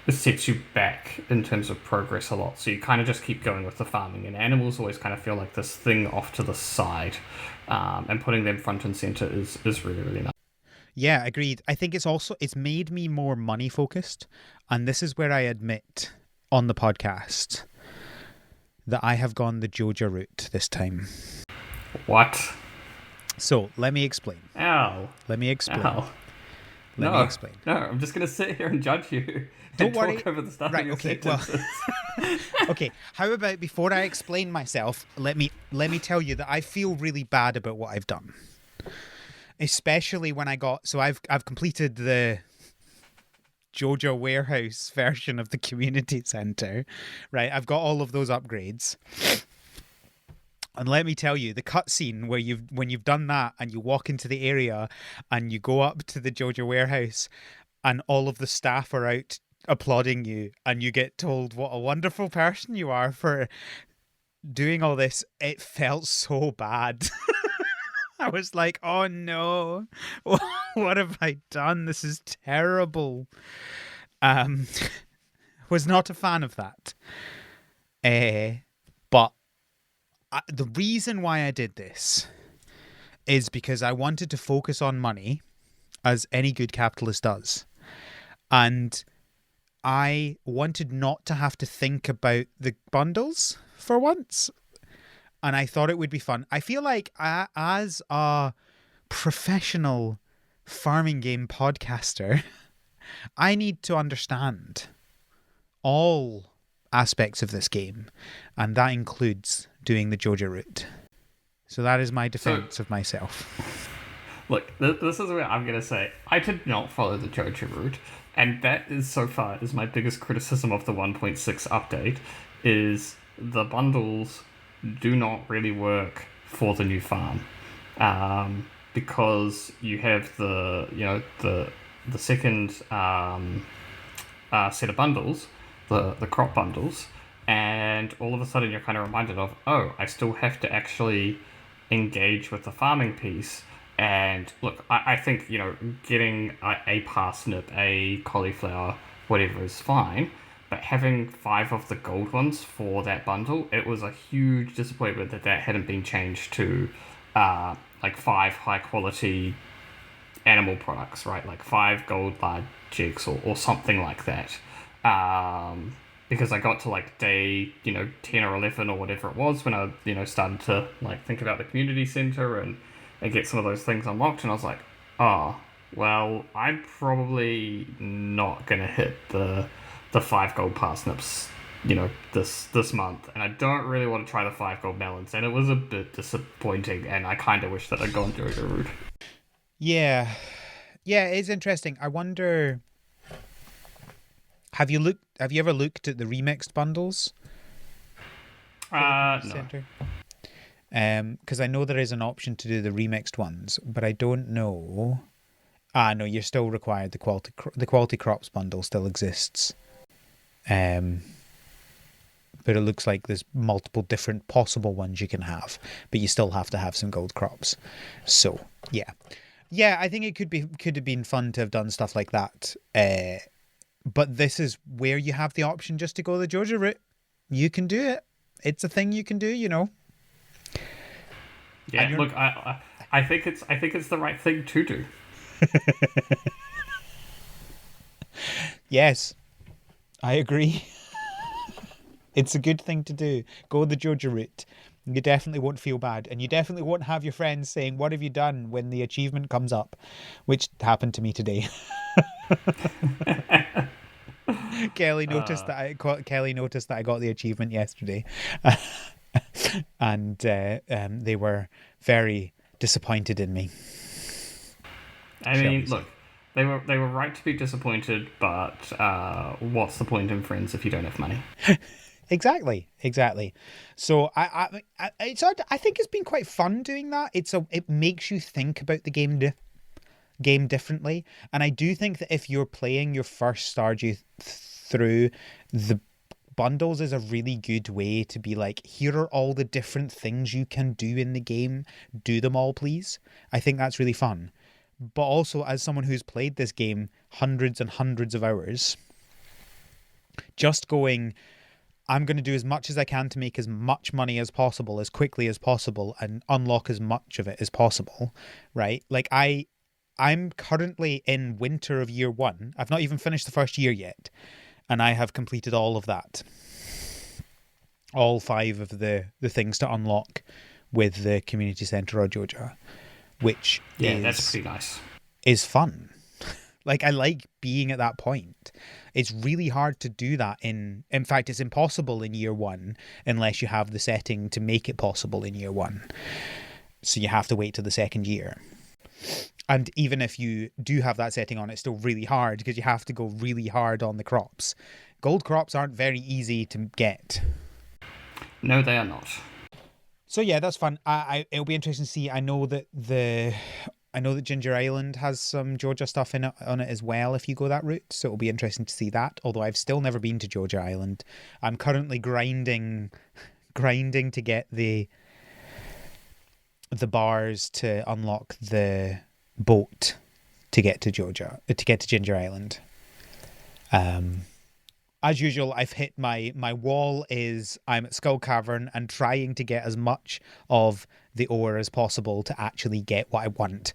it sets you back in terms of progress a lot, so you kind of just keep going with the farming, and animals always kind of feel like this thing off to the side, and putting them front and center is really, really nice. Yeah, agreed. I think it's made me more money focused, and this is where I admit on the podcast that I have gone the Joja route this time. What? So, let me explain. Ow. Let me explain. Ow. Let me explain. No, I'm just going to sit here and judge you. Don't worry. Talk over the stuff right, your okay, sentences. Well, okay, how about before I explain myself, let me tell you that I feel really bad about what I've done. Especially when I've completed the Jojo Warehouse version of the community center, right? I've got all of those upgrades. And let me tell you, the cutscene where when you've done that and you walk into the area and you go up to the Jojo Warehouse and all of the staff are out applauding you and you get told what a wonderful person you are for doing all this, it felt so bad. I was like, oh no, what have I done? This is terrible. Was not a fan of that. But the reason why I did this is because I wanted to focus on money, as any good capitalist does. And I wanted not to have to think about the bundles for once. And I thought it would be fun. I feel like as a professional farming game podcaster, I need to understand all aspects of this game. And that includes doing the Jojo route. So that is my defense of myself. Look, this is where I'm going to say, I did not follow the Jojo route. And that is, so far, is my biggest criticism of the 1.6 update, is the bundles do not really work for the new farm, because you have the second set of bundles, the crop bundles, and all of a sudden you're kind of reminded of, oh, I still have to actually engage with the farming piece. And look, I think, getting a parsnip, a cauliflower, whatever is fine. But having 5 of the gold ones for that bundle, it was a huge disappointment that hadn't been changed to 5 high quality animal products, right? Like 5 gold large jigs or something like that. Because I got to day 10 or 11 or whatever it was when I started to think about the community center and get some of those things unlocked, and I was like, oh, well, I'm probably not gonna hit the 5 gold parsnips, this month, and I don't really want to try the 5 gold melons, and it was a bit disappointing, and I kind of wish that I'd gone Jojo route. Yeah, it's interesting. I wonder, have you ever looked at the remixed bundles? No. Because I know there is an option to do the remixed ones, but I don't know. No, you're still required. The quality crops bundle still exists. But it looks like there's multiple different possible ones you can have, but you still have to have some gold crops. So yeah, I think it could have been fun to have done stuff like that. But this is where you have the option just to go the Jojo route. You can do it. It's a thing you can do. Yeah, look, I think it's the right thing to do. Yes, I agree. It's a good thing to do. Go the Jojo route. You definitely won't feel bad, and you definitely won't have your friends saying, "What have you done?" when the achievement comes up, which happened to me today. Kelly noticed that I got the achievement yesterday. And they were very disappointed in me. I mean, look, they were right to be disappointed, but what's the point in friends if you don't have money? Exactly. So I think it's been quite fun doing that. It makes you think about the game differently, and I do think that if you're playing your first Stardew through, the bundles is a really good way to be like, here are all the different things you can do in the game. Do them all, please. I think that's really fun. But also, as someone who's played this game hundreds and hundreds of hours, just going, I'm going to do as much as I can to make as much money as possible, as quickly as possible, and unlock as much of it as possible, right? Like, I'm currently in winter of year 1. I've not even finished the first year yet. And I have completed all of that. All 5 of the things to unlock with the community center or Jojo, which that's pretty nice. Is fun. Like, I like being at that point. It's really hard to do that in fact, it's impossible in year 1 unless you have the setting to make it possible in year 1. So you have to wait till the second year. And even if you do have that setting on, it's still really hard because you have to go really hard on the crops. Gold crops aren't very easy to get. No, they are not. So yeah, that's fun. It'll be interesting to see. I know that Ginger Island has some Georgia stuff in it on it as well if you go that route. So it'll be interesting to see that. Although I've still never been to Georgia Island. I'm currently grinding to get the bars to unlock the boat to get to Ginger Island. As usual, I've hit my wall. Is I'm at Skull Cavern and trying to get as much of the ore as possible to actually get what I want.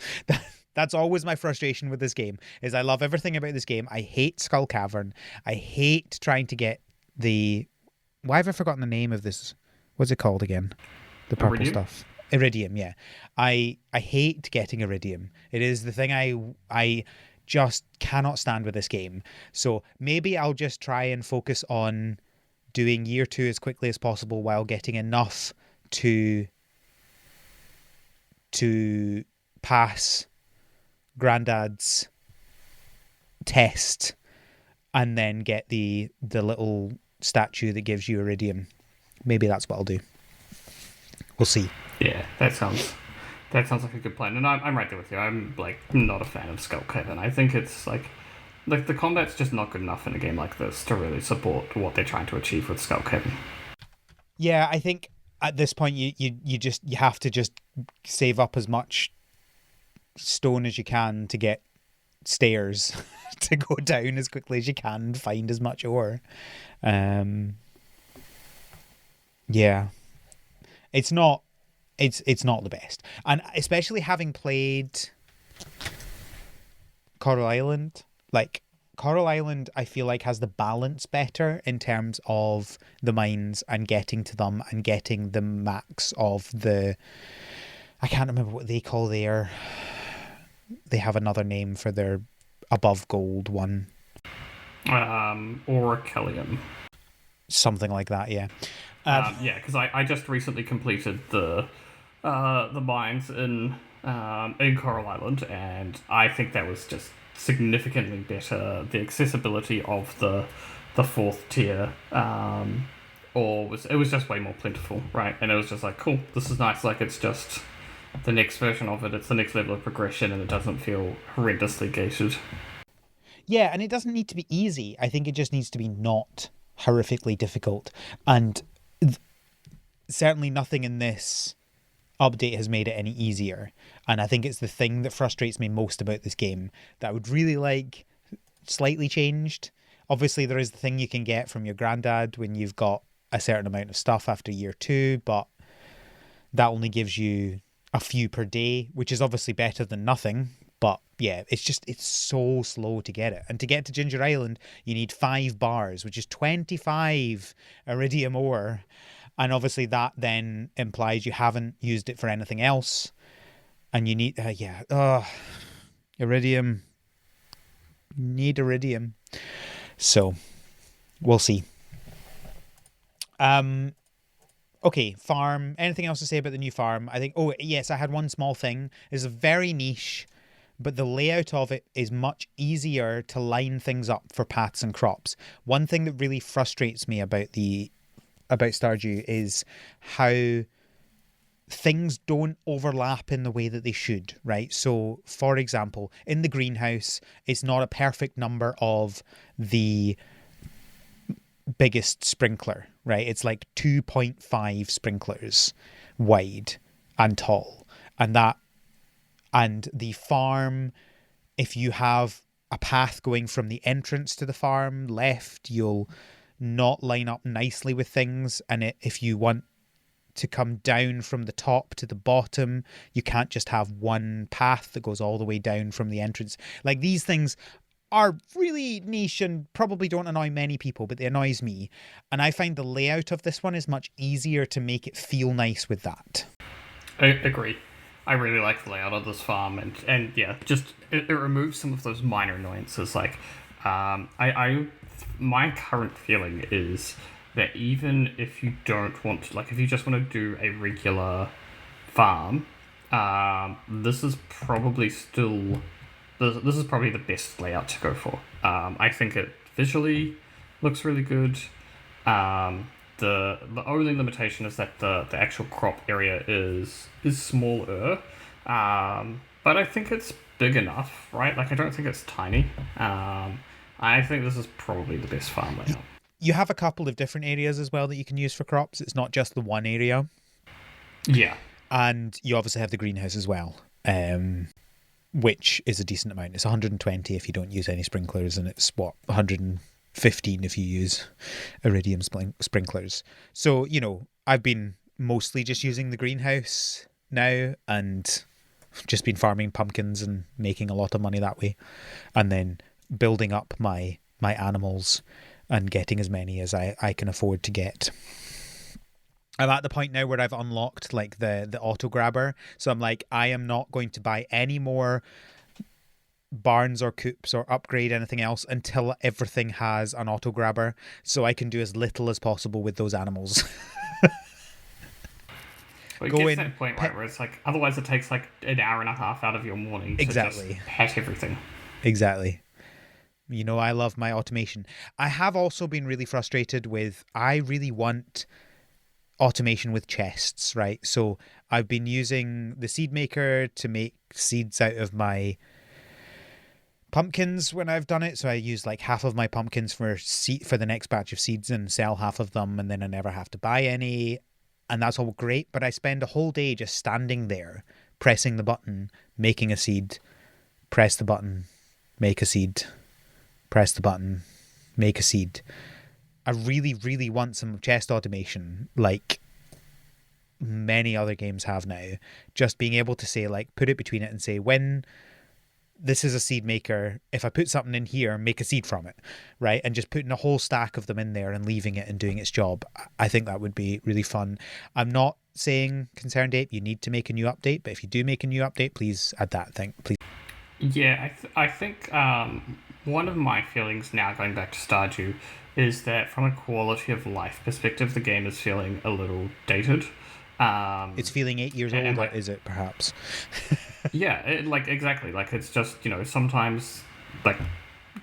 That's always my frustration with this game. Is I love everything about this game. I hate Skull Cavern. I hate trying to get the. Why have I forgotten the name of this? What's it called again? The purple Iridium? stuff. Iridium, yeah. I hate getting iridium. It is the thing I just cannot stand with this game. So maybe I'll just try and focus on doing year 2 as quickly as possible while getting enough to pass Grandad's test and then get the little statue that gives you iridium. Maybe that's what I'll do. We'll see. Yeah, that sounds like a good plan. And I'm right there with you. I'm like not a fan of Skull Cavern. I think it's like the combat's just not good enough in a game like this to really support what they're trying to achieve with Skull Cavern. Yeah, I think at this point you have to just save up as much stone as you can to get stairs to go down as quickly as you can and find as much ore. Yeah. It's not the best. And especially having played Coral Island, like Coral Island I feel like has the balance better in terms of the mines and getting to them and getting the max of the I can't remember what they call they have another name for their above gold one. Orichalcum. Something like that, yeah. Yeah, because I just recently completed the mines in Coral Island, and I think that was just significantly better. The accessibility of the fourth tier, it was just way more plentiful, right? And it was just like, cool, this is nice. Like it's just the next version of it. It's the next level of progression, and it doesn't feel horrendously gated. Yeah, and it doesn't need to be easy. I think it just needs to be not horrifically difficult. And certainly nothing in this update has made it any easier. And I think it's the thing that frustrates me most about this game that I would really like slightly changed. Obviously, there is the thing you can get from your granddad when you've got a certain amount of stuff after year 2, but that only gives you a few per day, which is obviously better than nothing. But yeah, it's so slow to get it. And to get to Ginger Island, you need 5 bars, which is 25 iridium ore. And obviously that then implies you haven't used it for anything else. And you need, iridium. Need iridium. So, we'll see. Okay, farm. Anything else to say about the new farm? I think, oh, yes, I had one small thing. It's very niche, but the layout of it is much easier to line things up for paths and crops. One thing that really frustrates me about Stardew is how things don't overlap in the way that they should, right? So, for example, in the greenhouse, it's not a perfect number of the biggest sprinkler, right? It's like 2.5 sprinklers wide and tall. And the farm, if you have a path going from the entrance to the farm left, you'll not line up nicely with things. And if you want to come down from the top to the bottom, you can't just have one path that goes all the way down from the entrance. Like, these things are really niche and probably don't annoy many people, but they annoys me. And I find the layout of this one is much easier to make it feel nice with that. I agree. I really like the layout of this farm, and yeah, just it removes some of those minor annoyances. Like, my current feeling is that even if you don't want to, like, if you just want to do a regular farm, This is probably still this is probably the best layout to go for. I think it visually looks really good. The only limitation is that the actual crop area is smaller, but I think it's big enough, right? Like I don't think it's tiny. I think this is probably the best farm layout. You have a couple of different areas as well that you can use for crops. It's not just the one area. Yeah, And you obviously have the greenhouse as well, which is a decent amount. It's 120 if you don't use any sprinklers, and it's 115 if you use iridium sprinklers. So, I've been mostly just using the greenhouse now and just been farming pumpkins and making a lot of money that way. And then building up my animals and getting as many as I can afford to get. I'm at the point now where I've unlocked like the auto grabber. So I'm like, I am not going to buy any more barns or coops or upgrade anything else until everything has an auto grabber, so I can do as little as possible with those animals. but it Go gets in, to that point right where it's like otherwise it takes like an hour and a half out of your morning to Exactly. just hat everything. Exactly. I love my automation. I have also been really frustrated with, I really want automation with chests, right? So I've been using the seed maker to make seeds out of my pumpkins when I've done it. So I use like half of my pumpkins for the next batch of seeds and sell half of them, and then I never have to buy any. And that's all great, but I spend a whole day just standing there, pressing the button, making a seed, press the button, make a seed, press the button, make a seed. I really, really want some chest automation, like many other games have now. Just being able to say, like, put it between it and say, when this is a seed maker, if I put something in here, make a seed from it, right? And just putting a whole stack of them in there and leaving it and doing its job. I think that would be really fun. I'm not saying, Concerned Ape, you need to make a new update, but if you do make a new update, please add that thing, please. Yeah, I think one of my feelings now going back to Stardew is that from a quality of life perspective, the game is feeling a little dated. It's feeling 8 years And old, or like, is it perhaps? yeah, like exactly. Like it's just sometimes like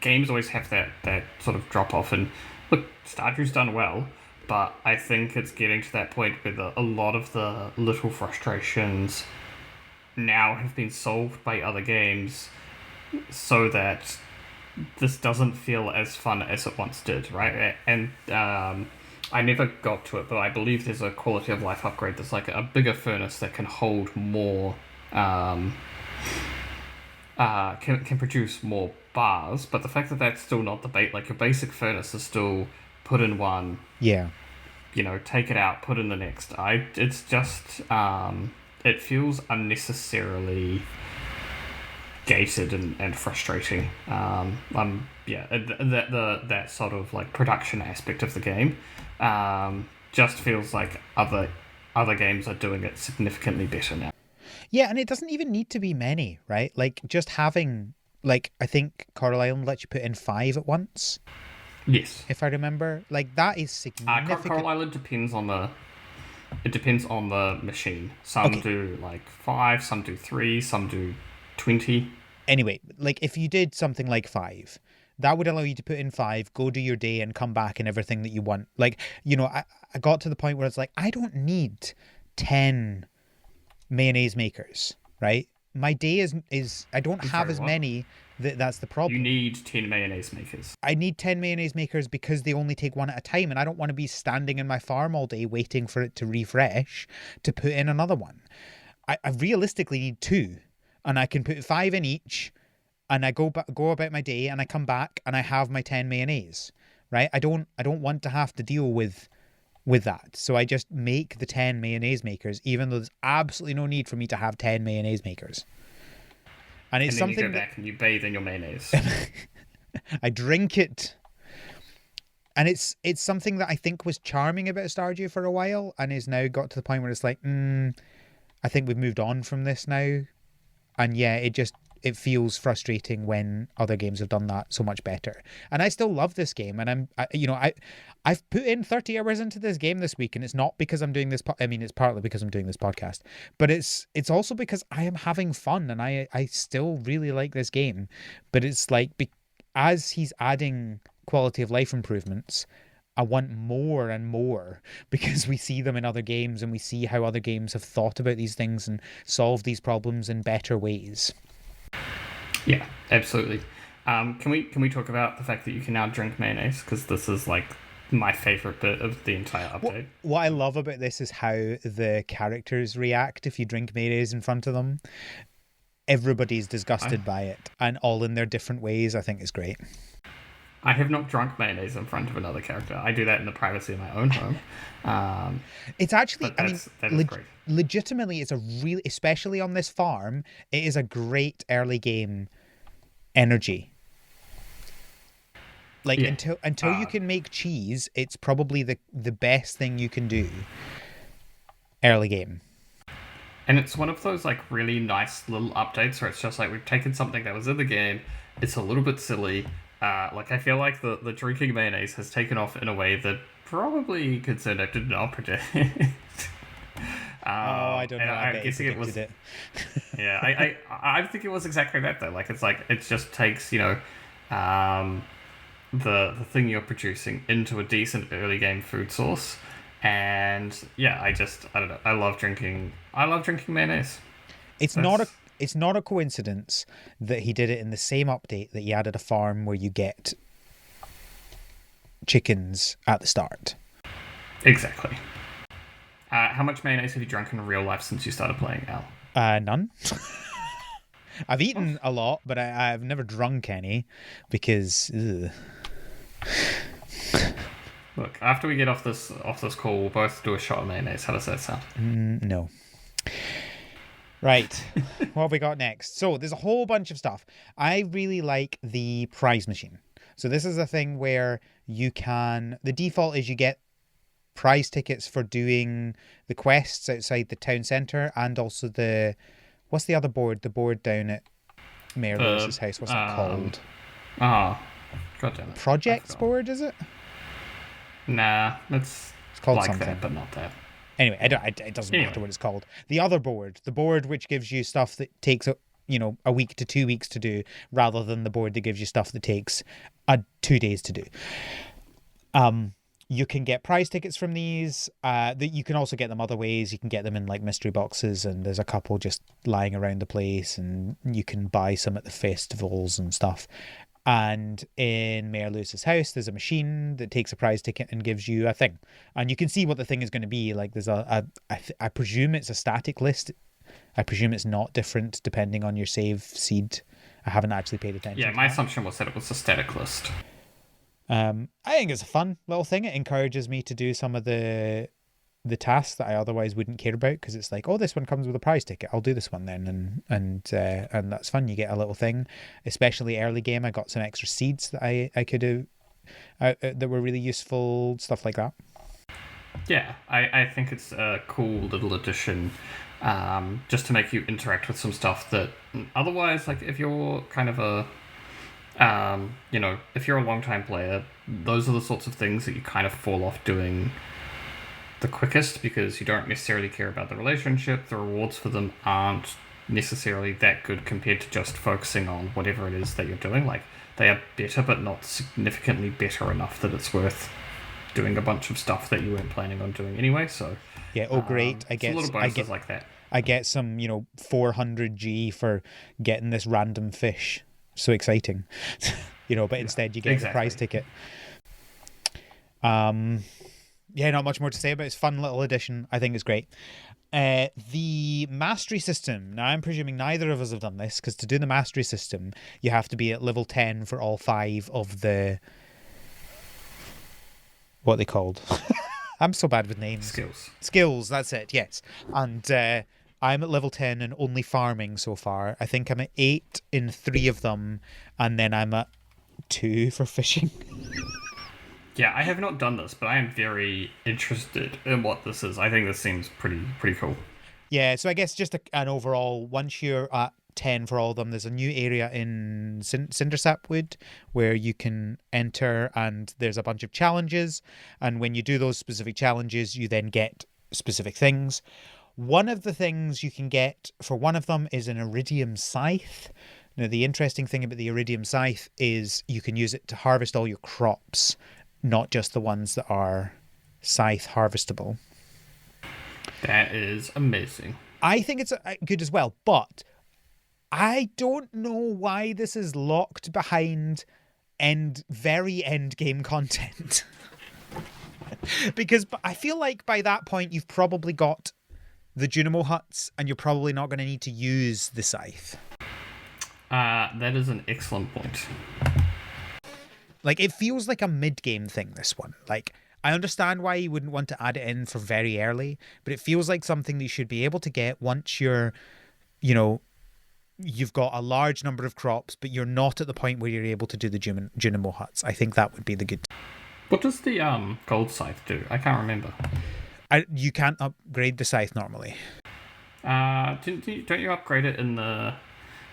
games always have that sort of drop off, and look, Stardew's done well, but I think it's getting to that point where a lot of the little frustrations now have been solved by other games, so that this doesn't feel as fun as it once did, right? And I never got to it, but I believe there's a quality of life upgrade that's like a bigger furnace that can hold more, can produce more bars. But the fact that that's still not the bait, like your basic furnace is still put in one, Yeah. take it out, put in the next. It's just, it feels unnecessarily gated and frustrating. Yeah, that sort of like production aspect of the game, just feels like other games are doing it significantly better now. Yeah, and it doesn't even need to be many, right? Like just having, like, I think Coral Island lets you put in 5 at once, Yes. if I remember. Like that is Coral significant. Island depends on the machine. Some Okay. do like 5, some do 3, some do 20. Anyway, like if you did something like 5, that would allow you to put in 5, go do your day, and come back and everything that you want. Like, I got to the point where it's like, I don't need 10 mayonnaise makers, right? My day is I don't have Sorry, as what? many. That's the You problem. need 10 mayonnaise makers. I need 10 mayonnaise makers because they only take one at a time, and I don't want to be standing in my farm all day waiting for it to refresh to put in another one. I realistically need 2, and I can put 5 in each, and I go about my day, and I come back and I have my 10 mayonnaise, right? I don't want to have to deal with that. So I just make the 10 mayonnaise makers, even though there's absolutely no need for me to have 10 mayonnaise makers. And it's And then you go something that back and you bathe in your mayonnaise. I drink it. And it's something that I think was charming about Stardew for a while, and is now got to the point where it's like, I think we've moved on from this now. And yeah, it feels frustrating when other games have done that so much better. And I still love this game, and I've put in 30 hours into this game this week, and it's not because I'm doing this. I mean, it's partly because I'm doing this podcast, but it's also because I am having fun, and I still really like this game. But it's like as he's adding quality of life improvements, I want more and more because we see them in other games and we see how other games have thought about these things and solved these problems in better ways. Yeah, absolutely. Can we talk about the fact that you can now drink mayonnaise? Because this is like my favorite bit of the entire update. What I love about this is how the characters react if you drink mayonnaise in front of them. Everybody's disgusted by it, and all in their different ways. I think it's great. I have not drunk mayonnaise in front of another character. I do that in the privacy of my own home. It's actually, That is great. Legitimately, it's a really, especially on this farm, it is a great early game energy. Like until you can make cheese, it's probably the best thing you can do early game. And it's one of those like really nice little updates where it's just like we've taken something that was in the game. It's a little bit silly. Like I feel like the drinking mayonnaise has taken off in a way that probably Concerto did not predict. I don't know. I'm guessing it was. Yeah, I think it was exactly that though. Like it's like it just takes the thing you're producing into a decent early game food source, and yeah, I don't know. I love drinking mayonnaise. It's not a coincidence that he did it in the same update that he added a farm where you get chickens at the start. Exactly. How much mayonnaise have you drunk in real life since you started playing, Al? None. I've eaten a lot, but I've never drunk any because. Ugh. Look, after we get off this call, we'll both do a shot of mayonnaise. How does that sound? No. Right. What have we got next? So there's a whole bunch of stuff. I really like the prize machine. So this is a thing where the default is you get prize tickets for doing the quests outside the town centre, and also what's the other board? The board down at Mayor Lewis's house. What's that called? God damn it. Projects board, is it? Nah, it's called like something, that, but not that. Anyway, it doesn't matter what it's called. The other board, the board which gives you stuff that takes a week to 2 weeks to do, rather than the board that gives you stuff that takes 2 days to do. You can get prize tickets from these. You can also get them other ways. You can get them in like mystery boxes, and there's a couple just lying around the place, and you can buy some at the festivals and stuff. And in Mayor Lewis's house, there's a machine that takes a prize ticket and gives you a thing. And you can see what the thing is going to be. Like there's I presume it's a static list. I presume it's not different depending on your save seed. I haven't actually paid attention. Yeah, my assumption was that it was a static list. I think it's a fun little thing. It encourages me to do some of the tasks that I otherwise wouldn't care about, because it's like, oh, this one comes with a prize ticket, I'll do this one then, and that's fun. You get a little thing, especially early game. I got some extra seeds that I could do that were really useful, stuff like that. Yeah, I think it's a cool little addition, just to make you interact with some stuff that otherwise, like if you're kind of a if you're a long time player, those are the sorts of things that you kind of fall off doing the quickest, because you don't necessarily care about the relationship. The rewards for them aren't necessarily that good compared to just focusing on whatever it is that you're doing. Like, they are better, but not significantly better enough that it's worth doing a bunch of stuff that you weren't planning on doing anyway. So yeah, great. I get little bonuses like that. I get some 400G for getting this random fish. So exciting. But instead you get the prize ticket. Yeah, not much more to say about it. It's a fun little addition. I think it's great. The mastery system. Now, I'm presuming neither of us have done this, because to do the mastery system, you have to be at level 10 for all 5 of the... What are they called? I'm so bad with names. Skills, that's it, yes. And I'm at level 10 and only farming so far. I think I'm at 8 in 3 of them, and then I'm at 2 for fishing. Yeah, I have not done this, but I am very interested in what this is. I think this seems pretty cool. Yeah, so I guess just an overall, once you're at 10 for all of them. There's a new area in Cindersapwood where you can enter, and there's a bunch of challenges. And when you do those specific challenges, you then get specific things. One of the things you can get for one of them is an iridium scythe. Now, the interesting thing about the iridium scythe is you can use it to harvest all your crops, not just the ones that are scythe harvestable. That is amazing. I think it's good as well, but I don't know why this is locked behind very end game content. Because I feel like by that point you've probably got the Junimo huts and you're probably not going to need to use the scythe. That is an excellent point. Like, it feels like a mid-game thing, this one. Like, I understand why you wouldn't want to add it in for very early, but it feels like something that you should be able to get once you're, you've got a large number of crops, but you're not at the point where you're able to do the Junimo huts. I think that would be the good. What does the gold scythe do? I can't remember. You can't upgrade the scythe normally. Don't you upgrade it in the...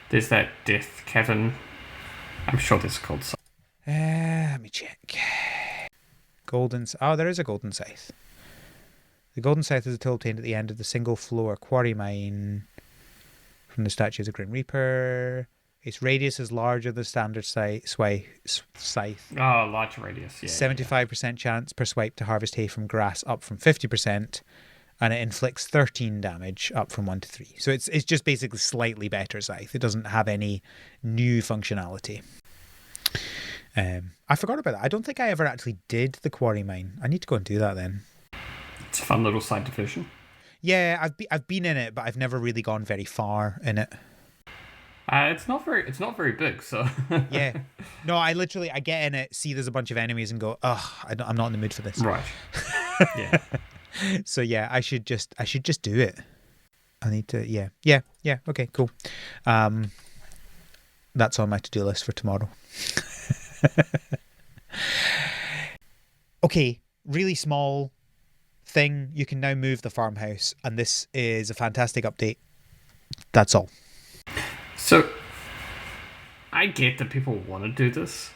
There's that death cavern. I'm sure there's a gold scythe. Let me check. There is a golden scythe. The golden scythe is a tool obtained at the end of the single floor quarry mine from the statue of the Grim Reaper. Its radius is larger than standard scythe. Oh, larger radius, yeah. 75% chance per swipe to harvest hay from grass, up from 50%. And it inflicts 13 damage, up from 1 to 3. So it's just basically slightly better scythe. It doesn't have any new functionality. I forgot about that. I don't think I ever actually did the quarry mine. I need to go and do that then. It's a fun little side division. Yeah, I've been in it, but I've never really gone very far in it. It's not very big, so yeah. No, I get in it, see there's a bunch of enemies, and go, I'm not in the mood for this. Right. Yeah. So yeah, I should just do it. I need to. Yeah. Okay, cool. That's on my to-do list for tomorrow. Okay, really small thing. You can now move the farmhouse, and this is a fantastic update. That's all. So, I get that people want to do this.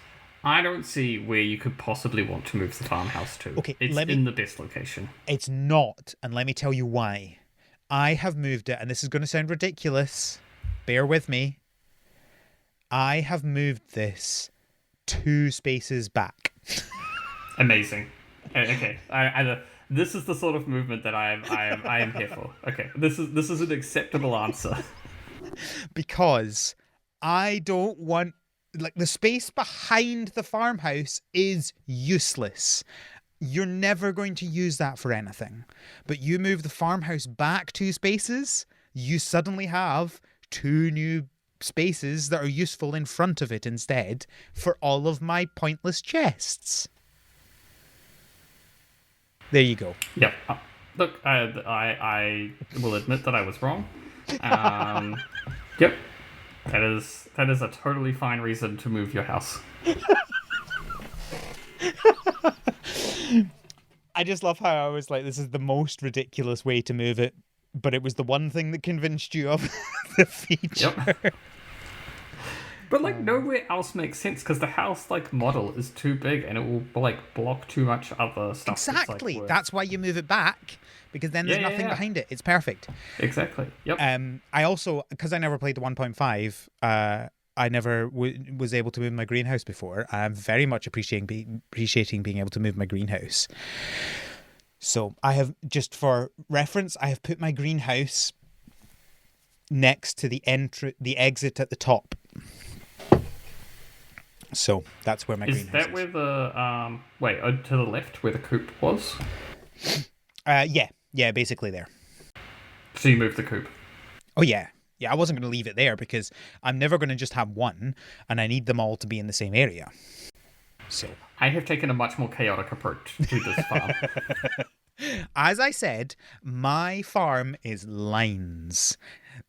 I don't see where you could possibly want to move the farmhouse to. Okay, it's in the best location. It's not, and let me tell you why. I have moved it, and this is going to sound ridiculous. Bear with me. I have moved this 2 spaces back. Amazing. Okay, this is the sort of movement that I am here for. Okay, this is an acceptable answer. Because I don't want, the space behind the farmhouse is useless. You're never going to use that for anything. But you move the farmhouse back 2 spaces, you suddenly have 2 new spaces that are useful in front of it instead for all of my pointless chests. There you go. Yep. Look, I will admit that I was wrong. Yep. That is a totally fine reason to move your house. I just love how I was like, this is the most ridiculous way to move it, but it was the one thing that convinced you of the feature. Yep. But nowhere else makes sense because the house model is too big and it will block too much other stuff. Exactly. That's why you move it back, because then there's nothing behind it. It's perfect. Exactly. Yep. I also, because I never played the 1.5, I never was able to move my greenhouse before. I'm very much appreciating being able to move my greenhouse. So I have, just for reference, I have put my greenhouse next to the exit at the top. So that's where my greenhouse is. Is that where the to the left where the coop was? Yeah, basically there. So you moved the coop? Oh yeah. Yeah, I wasn't going to leave it there because I'm never going to just have one, and I need them all to be in the same area. So I have taken a much more chaotic approach to this farm. As I said, my farm is lines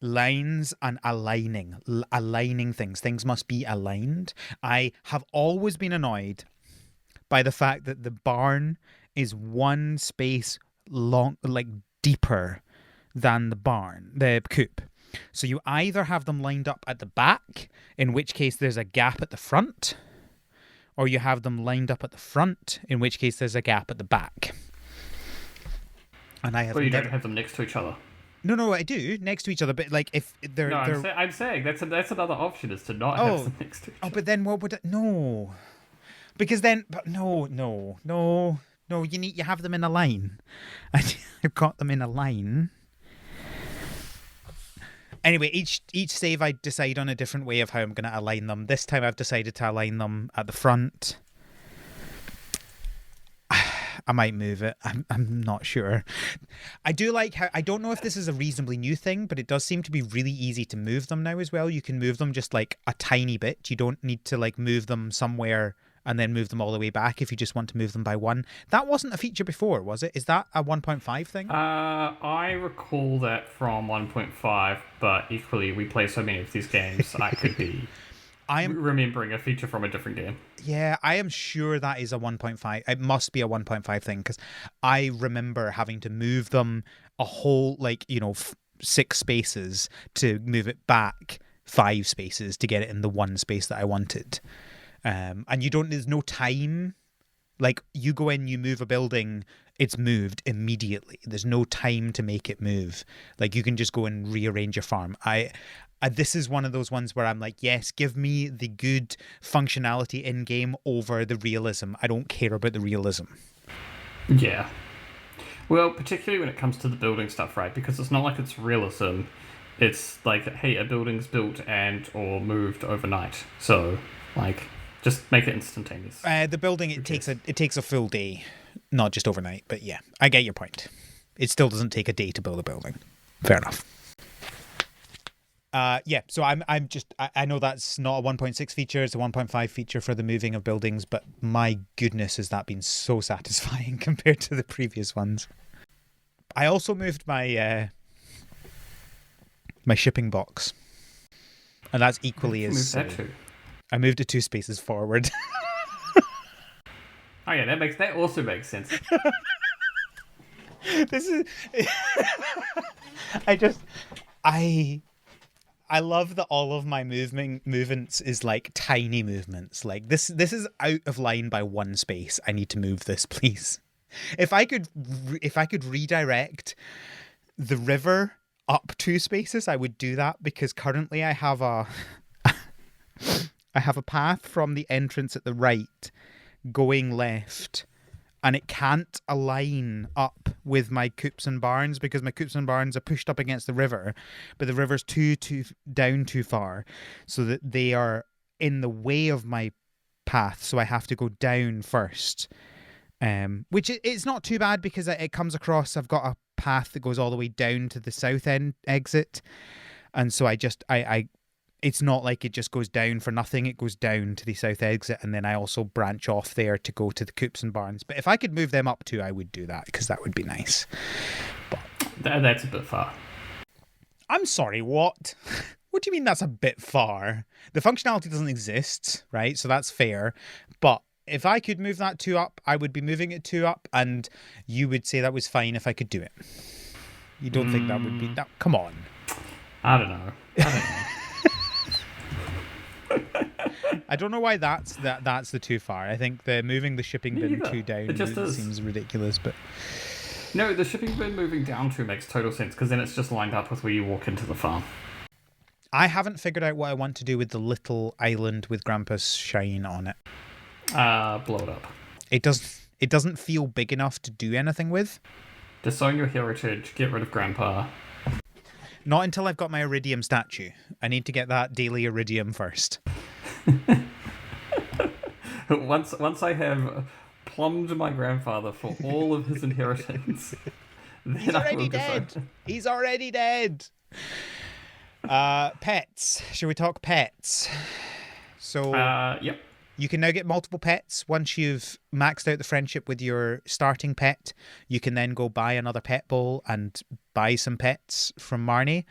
and aligning things. Things must be aligned. I have always been annoyed by the fact that the barn is 1 space long, deeper than the coop. So you either have them lined up at the back, in which case there's a gap at the front, or you have them lined up at the front, in which case there's a gap at the back. And I have Well, you never... don't have them next to each other. No, I do next to each other, but like if they're... No, they're... I'm saying that's another option is to not have them next to each other. but then what would it... No. Because then... But no. You have them in a line. I've got them in a line. Anyway, each save I decide on a different way of how I'm going to align them. This time I've decided to align them at the front. I might move it. I'm not sure. I do like how... I don't know if this is a reasonably new thing, but it does seem to be really easy to move them now as well. You can move them just like a tiny bit. You don't need to like move them somewhere and then move them all the way back if you just want to move them by one. That wasn't a feature before, was it? Is that a 1.5 thing? I recall that from 1.5, but equally we play so many of these games, I could be remembering a feature from a different game. Yeah, I am sure that is a 1.5. It must be a 1.5 thing, because I remember having to move them a whole, 6 spaces to move it back 5 spaces to get it in the one space that I wanted. And there's no time. Like, you go in, you move a building, it's moved immediately. There's no time to make it move. Like, you can just go and rearrange your farm. This is one of those ones where I'm like, yes, give me the good functionality in game over the realism. I don't care about the realism. Yeah. Well, particularly when it comes to the building stuff, right? Because it's not like it's realism. It's like, hey, a building's built and or moved overnight. So, just make it instantaneous. The building, it takes a full day, not just overnight. But yeah, I get your point. It still doesn't take a day to build a building. Fair enough. So I know that's not a 1.6 feature, it's a 1.5 feature for the moving of buildings, but my goodness, has that been so satisfying compared to the previous ones. I also moved my my shipping box, and that's equally as... I moved it 2 spaces forward. Oh yeah, that also makes sense. This is... I love that all of my movements is like tiny movements. Like this is out of line by 1 space. I need to move this, please. If I could redirect the river up 2 spaces, I would do that, because currently I have a path from the entrance at the right going left, and it can't align up with my coops and barns because my coops and barns are pushed up against the river, but the river's too down too far, so that they are in the way of my path, so I have to go down first. Which it's not too bad, because it comes across... I've got a path that goes all the way down to the south end exit, and so I it's not like it just goes down for nothing. It goes down to the south exit, and then I also branch off there to go to the coops and barns. But if I could move them up too, I would do that, because that would be nice. But that's a bit far. I'm sorry, what? What do you mean that's a bit far? The functionality doesn't exist, right? So that's fair. But if I could move that 2 up, I would be moving it 2 up, and you would say that was fine if I could do it. You don't think that would be... That? Come on. I don't know. I don't know why that's the too far. I think the moving the shipping bin 2 down seems ridiculous, but... No, the shipping bin moving down 2 makes total sense, because then it's just lined up with where you walk into the farm. I haven't figured out what I want to do with the little island with Grandpa's shine on it. Blow it up. It doesn't feel big enough to do anything with. Disown your heritage, get rid of Grandpa. Not until I've got my iridium statue. I need to get that daily iridium first. Once I have plumbed my grandfather for all of his inheritance, then He's already dead. He's already dead. Pets. Shall we talk pets? So, yep. You can now get multiple pets. Once you've maxed out the friendship with your starting pet, you can then go buy another pet bowl and buy some pets from Marnie,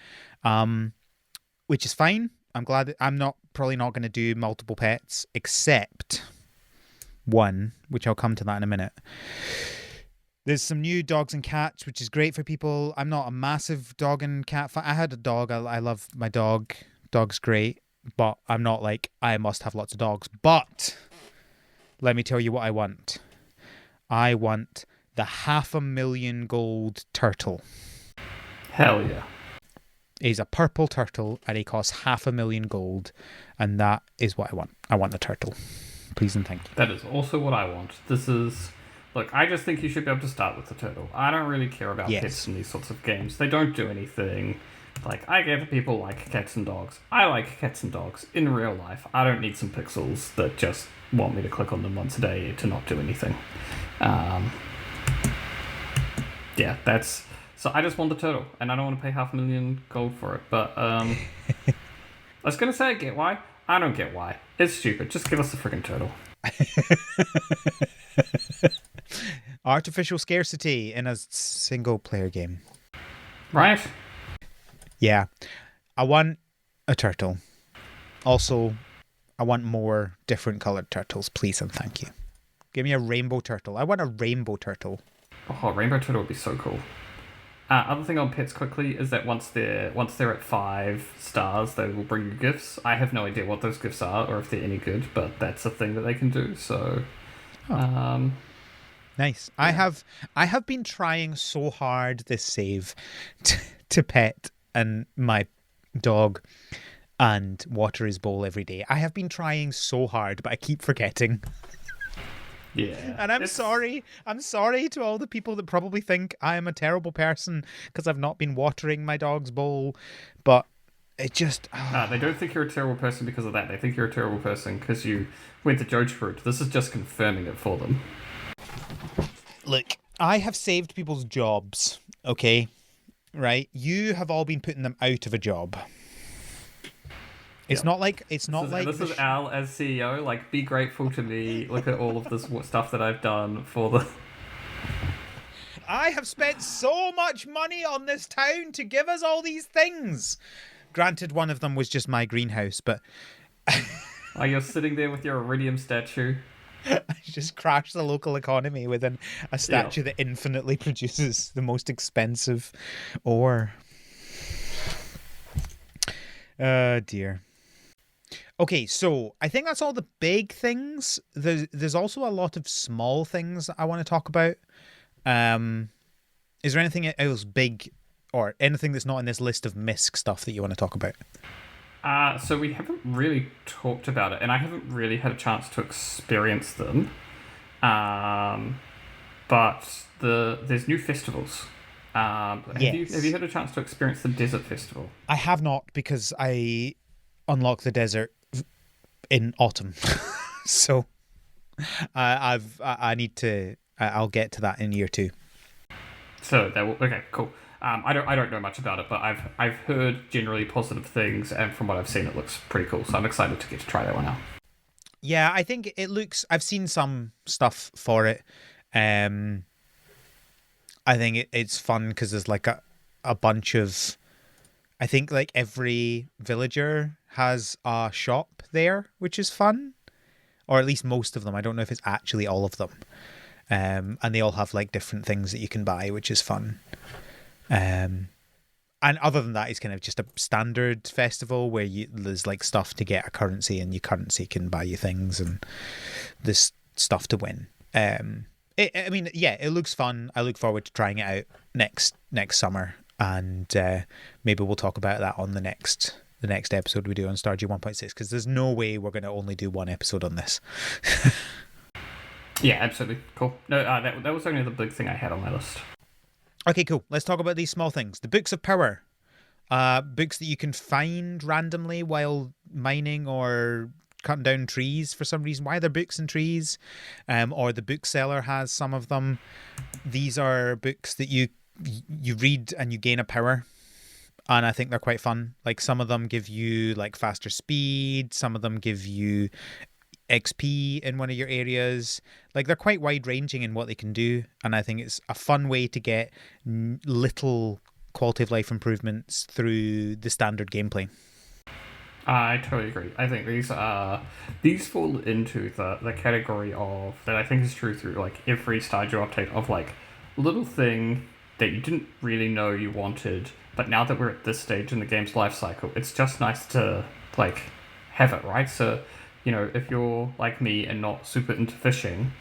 which is fine. I'm glad that I'm probably not going to do multiple pets, except one, which I'll come to that in a minute. There's some new dogs and cats, which is great for people. I'm not a massive dog and cat fan. I had a dog. I love my dog. Dog's great, but I'm not like I must have lots of dogs. But let me tell you what I want. I want the 500,000 gold turtle. Hell yeah. He's a purple turtle and he costs 500,000 gold, and that is what I want. I want the turtle. Please and thank you. That is also what I want. This is... Look, I just think you should be able to start with the turtle. I don't really care about pets in these sorts of games. They don't do anything. Like, I get that people like cats and dogs. I like cats and dogs in real life. I don't need some pixels that just want me to click on them once a day to not do anything. Yeah, that's... So I just want the turtle, and I don't want to pay 500,000 gold for it. But I was going to say I get why. I don't get why. It's stupid. Just give us the freaking turtle. Artificial scarcity in a single player game. Right? Yeah. I want a turtle. Also, I want more different coloured turtles, please and thank you. Give me a rainbow turtle. I want a rainbow turtle. Oh, rainbow turtle would be so cool. Other thing on pets quickly is that once they're at 5 stars, they will bring you gifts. I have no idea what those gifts are or if they're any good, but that's a thing that they can do. So, nice. Yeah. I have been trying so hard this save to pet and my dog and water his bowl every day. I have been trying so hard, but I keep forgetting. Yeah. And I'm sorry. I'm sorry to all the people that probably think I am a terrible person because I've not been watering my dog's bowl. But it just... They don't think you're a terrible person because of that. They think you're a terrible person because you went the Joge route. This is just confirming it for them. Look, I have saved people's jobs, okay? Right? You have all been putting them out of a job. It's not like this is Al as CEO. Like, be grateful to me. Look at all of this stuff that I've done for the. I have spent so much money on this town to give us all these things. Granted, one of them was just my greenhouse, but. Oh, you're sitting there with your iridium statue. I just crashed the local economy with a statue that infinitely produces the most expensive ore. Dear. Okay, so I think that's all the big things. There's also a lot of small things that I want to talk about. Is there anything else big or anything that's not in this list of MISC stuff that you want to talk about? So we haven't really talked about it, and I haven't really had a chance to experience them. But there's new festivals. Have you had a chance to experience the Desert Festival? I have not, because I unlocked the desert in autumn. So I need to. I'll get to that in year 2. So okay, cool. I don't know much about it, but I've heard generally positive things, and from what I've seen, it looks pretty cool. So I'm excited to get to try that one out. Yeah, I think it looks. I've seen some stuff for it. I think it's fun because there's like a bunch of. I think like every villager has a shop there, which is fun, or at least most of them. I don't know if it's actually all of them, and they all have like different things that you can buy, which is fun. And other than that, it's kind of just a standard festival where there's like stuff to get a currency, and your currency can buy you things, and there's stuff to win. It looks fun. I look forward to trying it out next summer, and maybe we'll talk about that on the next episode we do on Stardew 1.6, because there's no way we're going to only do one episode on this. Yeah, absolutely. Cool. No, that was only the big thing I had on my list. Okay, cool. Let's talk about these small things. The Books of Power. Books that you can find randomly while mining or cutting down trees for some reason. Why are there books and trees? Or the bookseller has some of them. These are books that you read and you gain a power. And I think they're quite fun. Like, some of them give you like faster speed. Some of them give you XP in one of your areas. Like, they're quite wide ranging in what they can do, and I think it's a fun way to get little quality of life improvements through the standard gameplay. I totally agree. I think these fall into the category of that I think is true through like every Stardew update of like little thing that you didn't really know you wanted, but now that we're at this stage in the game's life cycle, it's just nice to like have it, right? So, if you're like me and not super into fishing,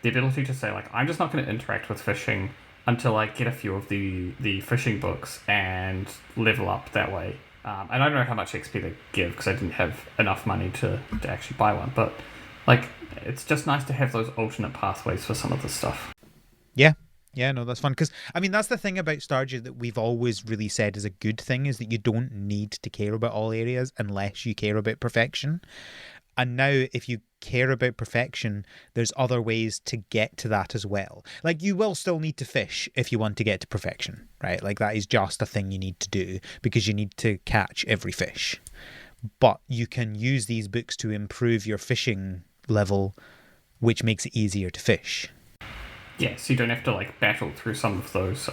the ability to say like I'm just not going to interact with fishing until I get a few of the fishing books and level up that way. And I don't know how much XP they give because I didn't have enough money to actually buy one, but like it's just nice to have those alternate pathways for some of this stuff. Yeah. Yeah, no, that's fun. Because, I mean, that's the thing about Stardew that we've always really said is a good thing is that you don't need to care about all areas unless you care about perfection. And now, if you care about perfection, there's other ways to get to that as well. Like, you will still need to fish if you want to get to perfection, right? Like, that is just a thing you need to do because you need to catch every fish. But you can use these books to improve your fishing level, which makes it easier to fish. Yeah, so you don't have to like battle through some of those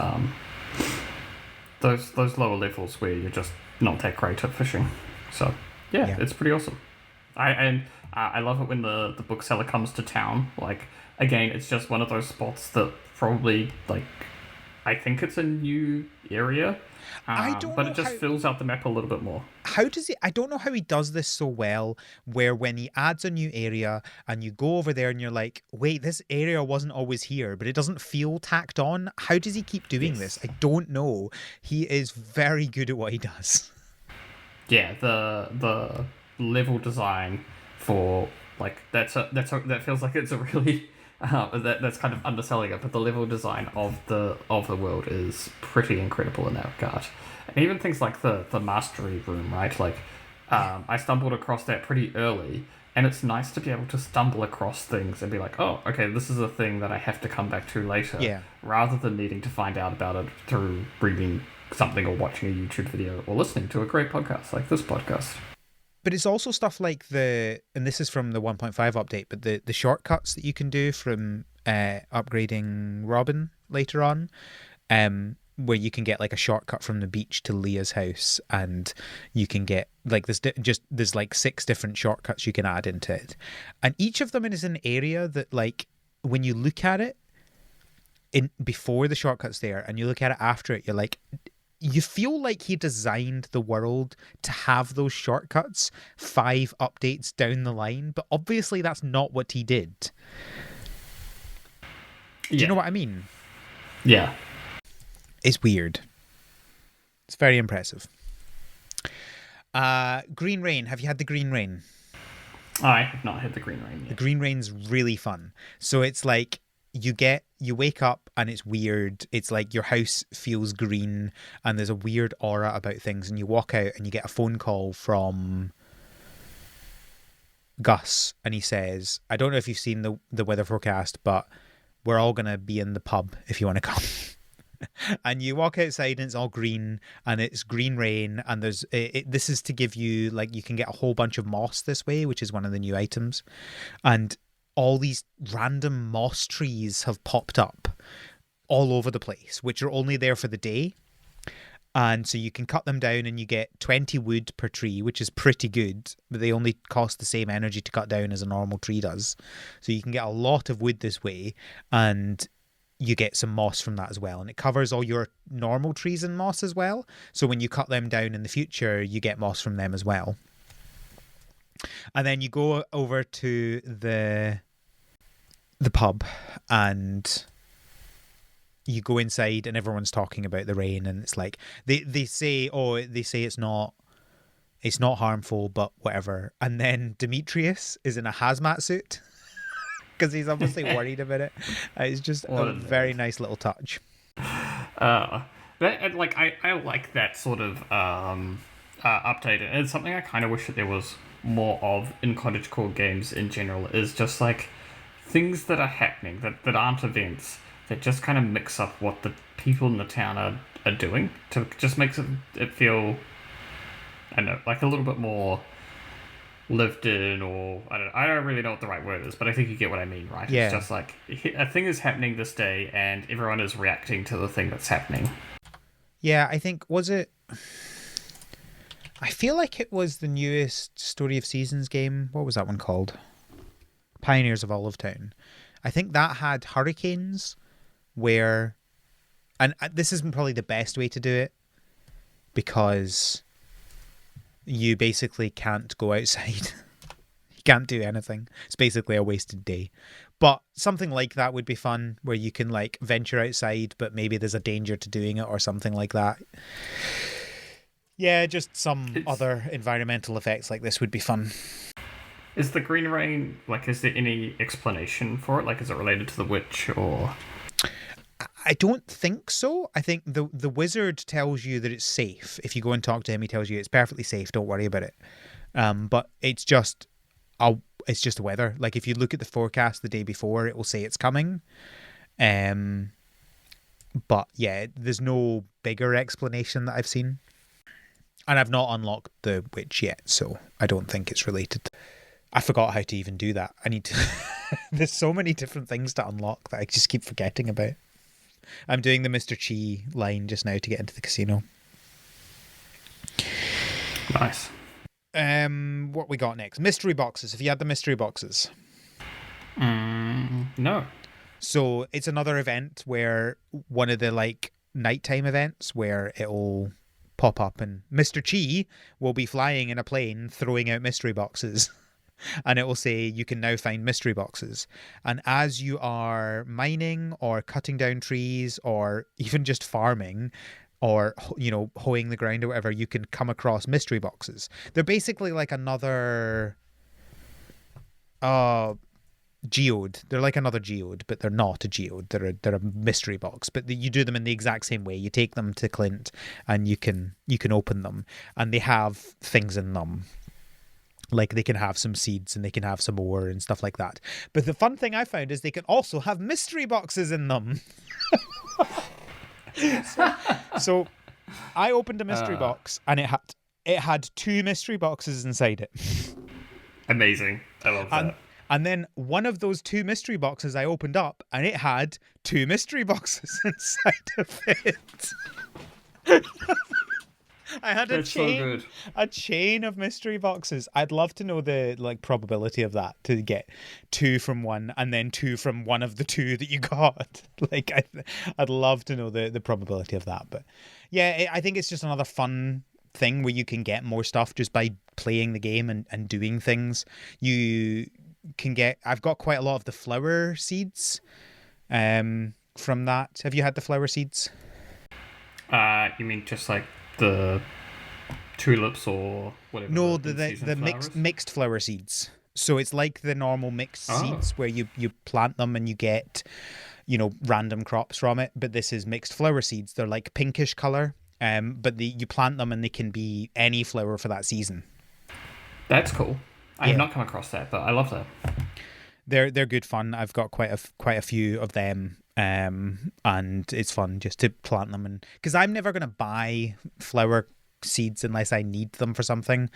lower levels where you're just not that great at fishing. So yeah, Yeah. it's pretty awesome. I love it when the bookseller comes to town. Like again, it's just one of those spots that probably like I think it's a new area, I don't but know it just fills out the map a little bit more. how does he I don't know how he does this so well where when he adds a new area and you go over there and you're like, wait, this area wasn't always here, but it doesn't feel tacked on. How does he keep doing this? Yes. I don't know. He is very good at what he does. Yeah, the level design for like that feels like it's a really that's kind of underselling it, but the level design of the world is pretty incredible in that regard, and even things like the mastery room, right? Like, Yeah. I stumbled across that pretty early, and it's nice to be able to stumble across things and be like, oh, okay, this is a thing that I have to come back to later, Yeah. rather than needing to find out about it through reading something or watching a YouTube video or listening to a great podcast like this podcast. But it's also stuff like and this is from the 1.5 update, but the shortcuts that you can do from upgrading Robin later on, where you can get like a shortcut from the beach to Leah's house, and you can get like there's like 6 different shortcuts you can add into it, and each of them is an area that like when you look at it in before the shortcuts there, and you look at it after it, you're like, you feel like he designed the world to have those shortcuts 5 updates down the line, but obviously that's not what he did. Do you Yeah, know what I mean? yeah. It's weird. It's very impressive. Green Rain. Have you had the Green Rain? I have not hit the green rain The yet. Green Rain's really fun. So it's like you wake up and it's weird. It's like your house feels green and there's a weird aura about things, and you walk out and you get a phone call from Gus, and he says, I don't know if you've seen the weather forecast, but we're all gonna be in the pub if you want to come. And you walk outside and it's all green and it's green rain, and this is to give you like you can get a whole bunch of moss this way, which is one of the new items, and all these random moss trees have popped up all over the place, which are only there for the day. And so you can cut them down and you get 20 wood per tree, which is pretty good, but they only cost the same energy to cut down as a normal tree does. So you can get a lot of wood this way, and you get some moss from that as well. And it covers all your normal trees and moss as well. So when you cut them down in the future, you get moss from them as well. And then you go over to the pub and you go inside and everyone's talking about the rain, and it's like they say it's not harmful, but whatever. And then Demetrius is in a hazmat suit because he's obviously worried about it. It's just What a a very nerd. nice little touch. Uh, like I like that sort of update. And it's something I kind of wish that there was more of in cottagecore games in general. Is just like things that are happening that aren't events that just kind of mix up what the people in the town are doing to just makes it feel I don't know like a little bit more lived in, or I don't really know what the right word is, but I think you get what I mean, right? It's Yeah. just like a thing is happening this day and everyone is reacting to the thing that's happening. Yeah, I think was it I feel like it was the newest Story of Seasons game. What was that one called? Pioneers of Olive Town. I think that had hurricanes where And this isn't probably the best way to do it because you basically can't go outside. You can't do anything. It's basically a wasted day. But something like that would be fun, where you can like venture outside, but maybe there's a danger to doing it or something like that. Yeah, just some other environmental effects like this would be fun. Is the green rain, like, is there any explanation for it? Like, is it related to the witch or? I don't think so. I think the wizard tells you that it's safe. If you go and talk to him, he tells you it's perfectly safe. Don't worry about it. But it's just the weather. Like if you look at the forecast the day before, it will say it's coming. But yeah, there's no bigger explanation that I've seen. And I've not unlocked the witch yet, so I don't think it's related. I forgot how to even do that. I need to... There's so many different things to unlock that I just keep forgetting about. I'm doing the Mr. Chi line just now to get into the casino. Nice. What we got next? Mystery boxes. Have you had the mystery boxes? No. So it's another event where one of the like nighttime events where it'll pop up and Mr. Chi will be flying in a plane throwing out mystery boxes. And it will say you can now find mystery boxes. And as you are mining or cutting down trees or even just farming or, you know, hoeing the ground or whatever, you can come across mystery boxes. They're basically like another geode. They're like another geode, but they're not a geode. They're a mystery box. But you do them in the exact same way. You take them to Clint and you can open them and they have things in them. Like they can have some seeds and they can have some ore and stuff like that. But the fun thing I found is they can also have mystery boxes in them. so I opened a mystery box and it had 2 mystery boxes inside it. Amazing. I love that. And then one of those 2 mystery boxes I opened up and it had 2 mystery boxes inside of it. I had a chain of mystery boxes. I'd love to know the like probability of that, to get 2 from one and then 2 from one of the 2 that you got. Like I'd love to know the probability of that. But yeah, I think it's just another fun thing where you can get more stuff just by playing the game and doing things. You can get... I've got quite a lot of the flower seeds from that. Have you had the flower seeds? You mean just like the tulips or whatever? No, the mixed flower seeds. So it's like the normal mixed seeds where you plant them and you get, you know, random crops from it. But this is mixed flower seeds. They're like pinkish color, but you plant them and they can be any flower for that season. That's cool. I have not come across that, but I love that. They're good fun. I've got quite a few of them. And it's fun just to plant them, and because I'm never going to buy flower seeds unless I need them for something,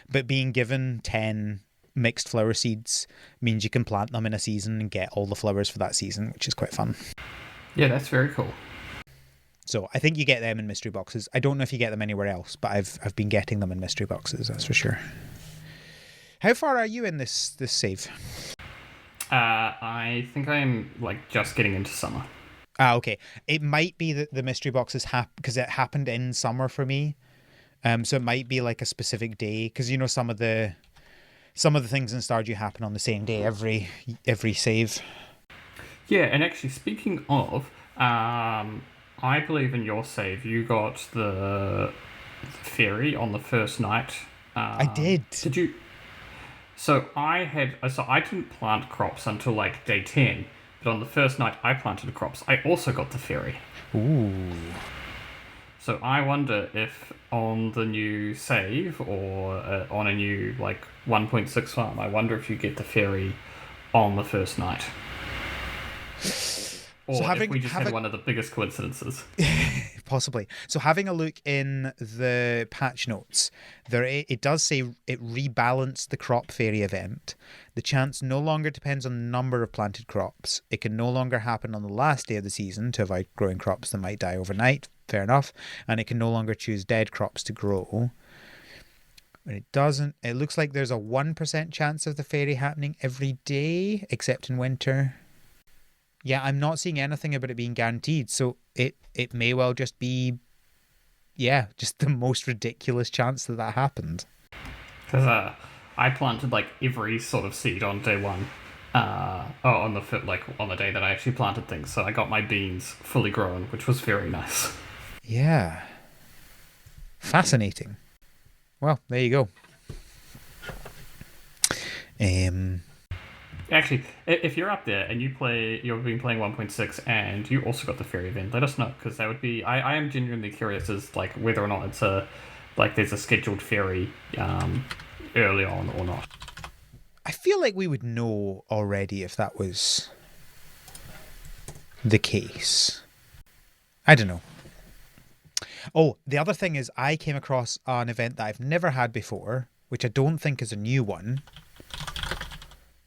but being given 10 mixed flower seeds means you can plant them in a season and get all the flowers for that season, which is quite fun. Yeah, that's very cool. So I think you get them in mystery boxes. I don't know if you get them anywhere else, but I've been getting them in mystery boxes, that's for sure. How far are you in this save? I think I'm like just getting into summer. Okay. It might be that the mystery boxes because it happened in summer for me. So it might be like a specific day, because you know some of the things in Stardew happen on the same day every save. Yeah, and actually speaking of, I believe in your save you got the fairy on the first night. I did. Did you? So I didn't plant crops until like day 10, but on the first night I planted crops, I also got the fairy. Ooh. So I wonder if on the new save or on a new like 1.6 farm, I wonder if you get the fairy on the first night. Or if we just had one of the biggest coincidences. Possibly. So having a look in the patch notes, it does say it rebalanced the crop fairy event. The chance no longer depends on the number of planted crops. It can no longer happen on the last day of the season to avoid growing crops that might die overnight. Fair enough. And it can no longer choose dead crops to grow. But it looks like there's a 1% chance of the fairy happening every day, except in winter. Yeah, I'm not seeing anything about it being guaranteed, so it may well just be, yeah, just the most ridiculous chance that that happened. Because I planted like every sort of seed on day one. On the day that I actually planted things, so I got my beans fully grown, which was very nice. Yeah, fascinating. Well, there you go. Um, Actually, if you're up there and you've been playing 1.6 and you also got the fairy event, let us know because that would be. I am genuinely curious as like whether or not it's a like there's a scheduled fairy early on or not. I feel like we would know already if that was the case. I don't know. Oh, the other thing is I came across an event that I've never had before, which I don't think is a new one,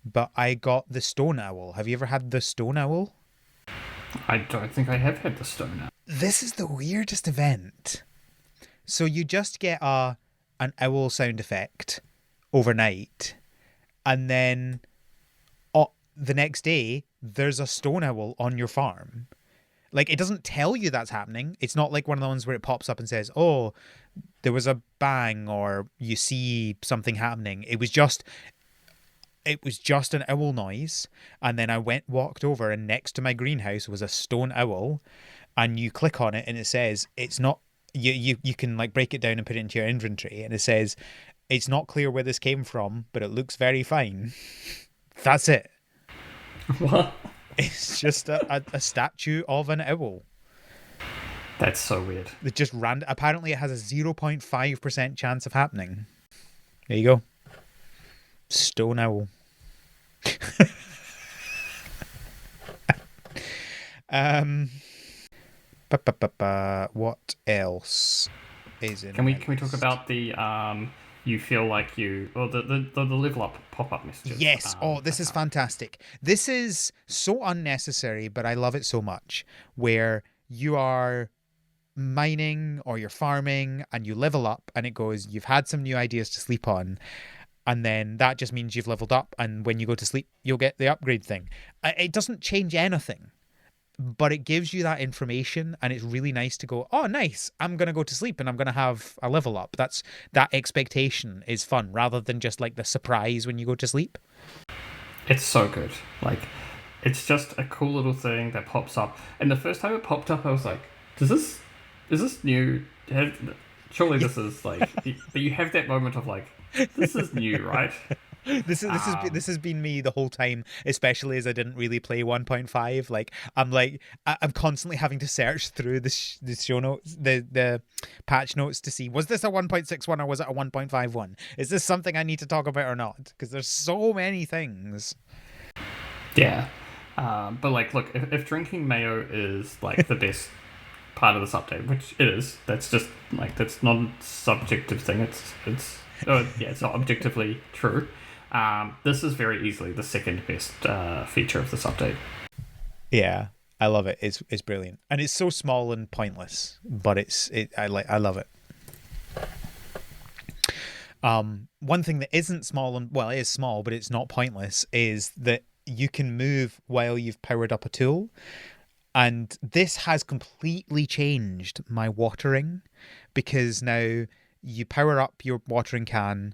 but I got the stone owl. Have you ever had the stone owl? I don't think I have had the stone. This is the weirdest event. So you just get an owl sound effect overnight, and then the next day there's a stone owl on your farm. Like, it doesn't tell you that's happening. It's not like one of the ones where it pops up and says, "Oh, there was a bang," or you see something happening. It was just an owl noise, and then I walked over, and next to my greenhouse was a stone owl, and you click on it, and it says it's not. You can like break it down and put it into your inventory, and it says it's not clear where this came from, but it looks very fine. That's it. What? It's just a statue of an owl. That's so weird. It just ran. Apparently, it has a 0.5% chance of happening. There you go. Stone owl. um. What else is in? Can we talk about the you feel like you or the level up pop up messages? Yes. Oh, this is fantastic. This is so unnecessary, but I love it so much. Where you are mining or you're farming and you level up, and it goes, you've had some new ideas to sleep on. And then that just means you've leveled up. And when you go to sleep, you'll get the upgrade thing. It doesn't change anything, but it gives you that information, and it's really nice to go, oh, nice, I'm going to go to sleep and I'm going to have a level up. That expectation is fun rather than just like the surprise when you go to sleep. It's so good. Like, it's just a cool little thing that pops up. And the first time it popped up, I was like, is this new? Surely this is like, but you have that moment of like, this is new, right? This has been me the whole time, especially as I didn't really play 1.5. I'm constantly having to search through the show notes, the patch notes, to see, was this a 1.61 or was it a 1.51? Is this something I need to talk about or not? Because there's so many things. Yeah, but like, look, if drinking mayo is like the best part of this update, which it is, that's just like that's not a subjective thing. It's not objectively true. This is very easily the second best feature of this update. Yeah, I love it. It's brilliant, and it's so small and pointless, but I love it. One thing that isn't small and, well, it is small, but it's not pointless, is that you can move while you've powered up a tool. And this has completely changed my watering, because now you power up your watering can,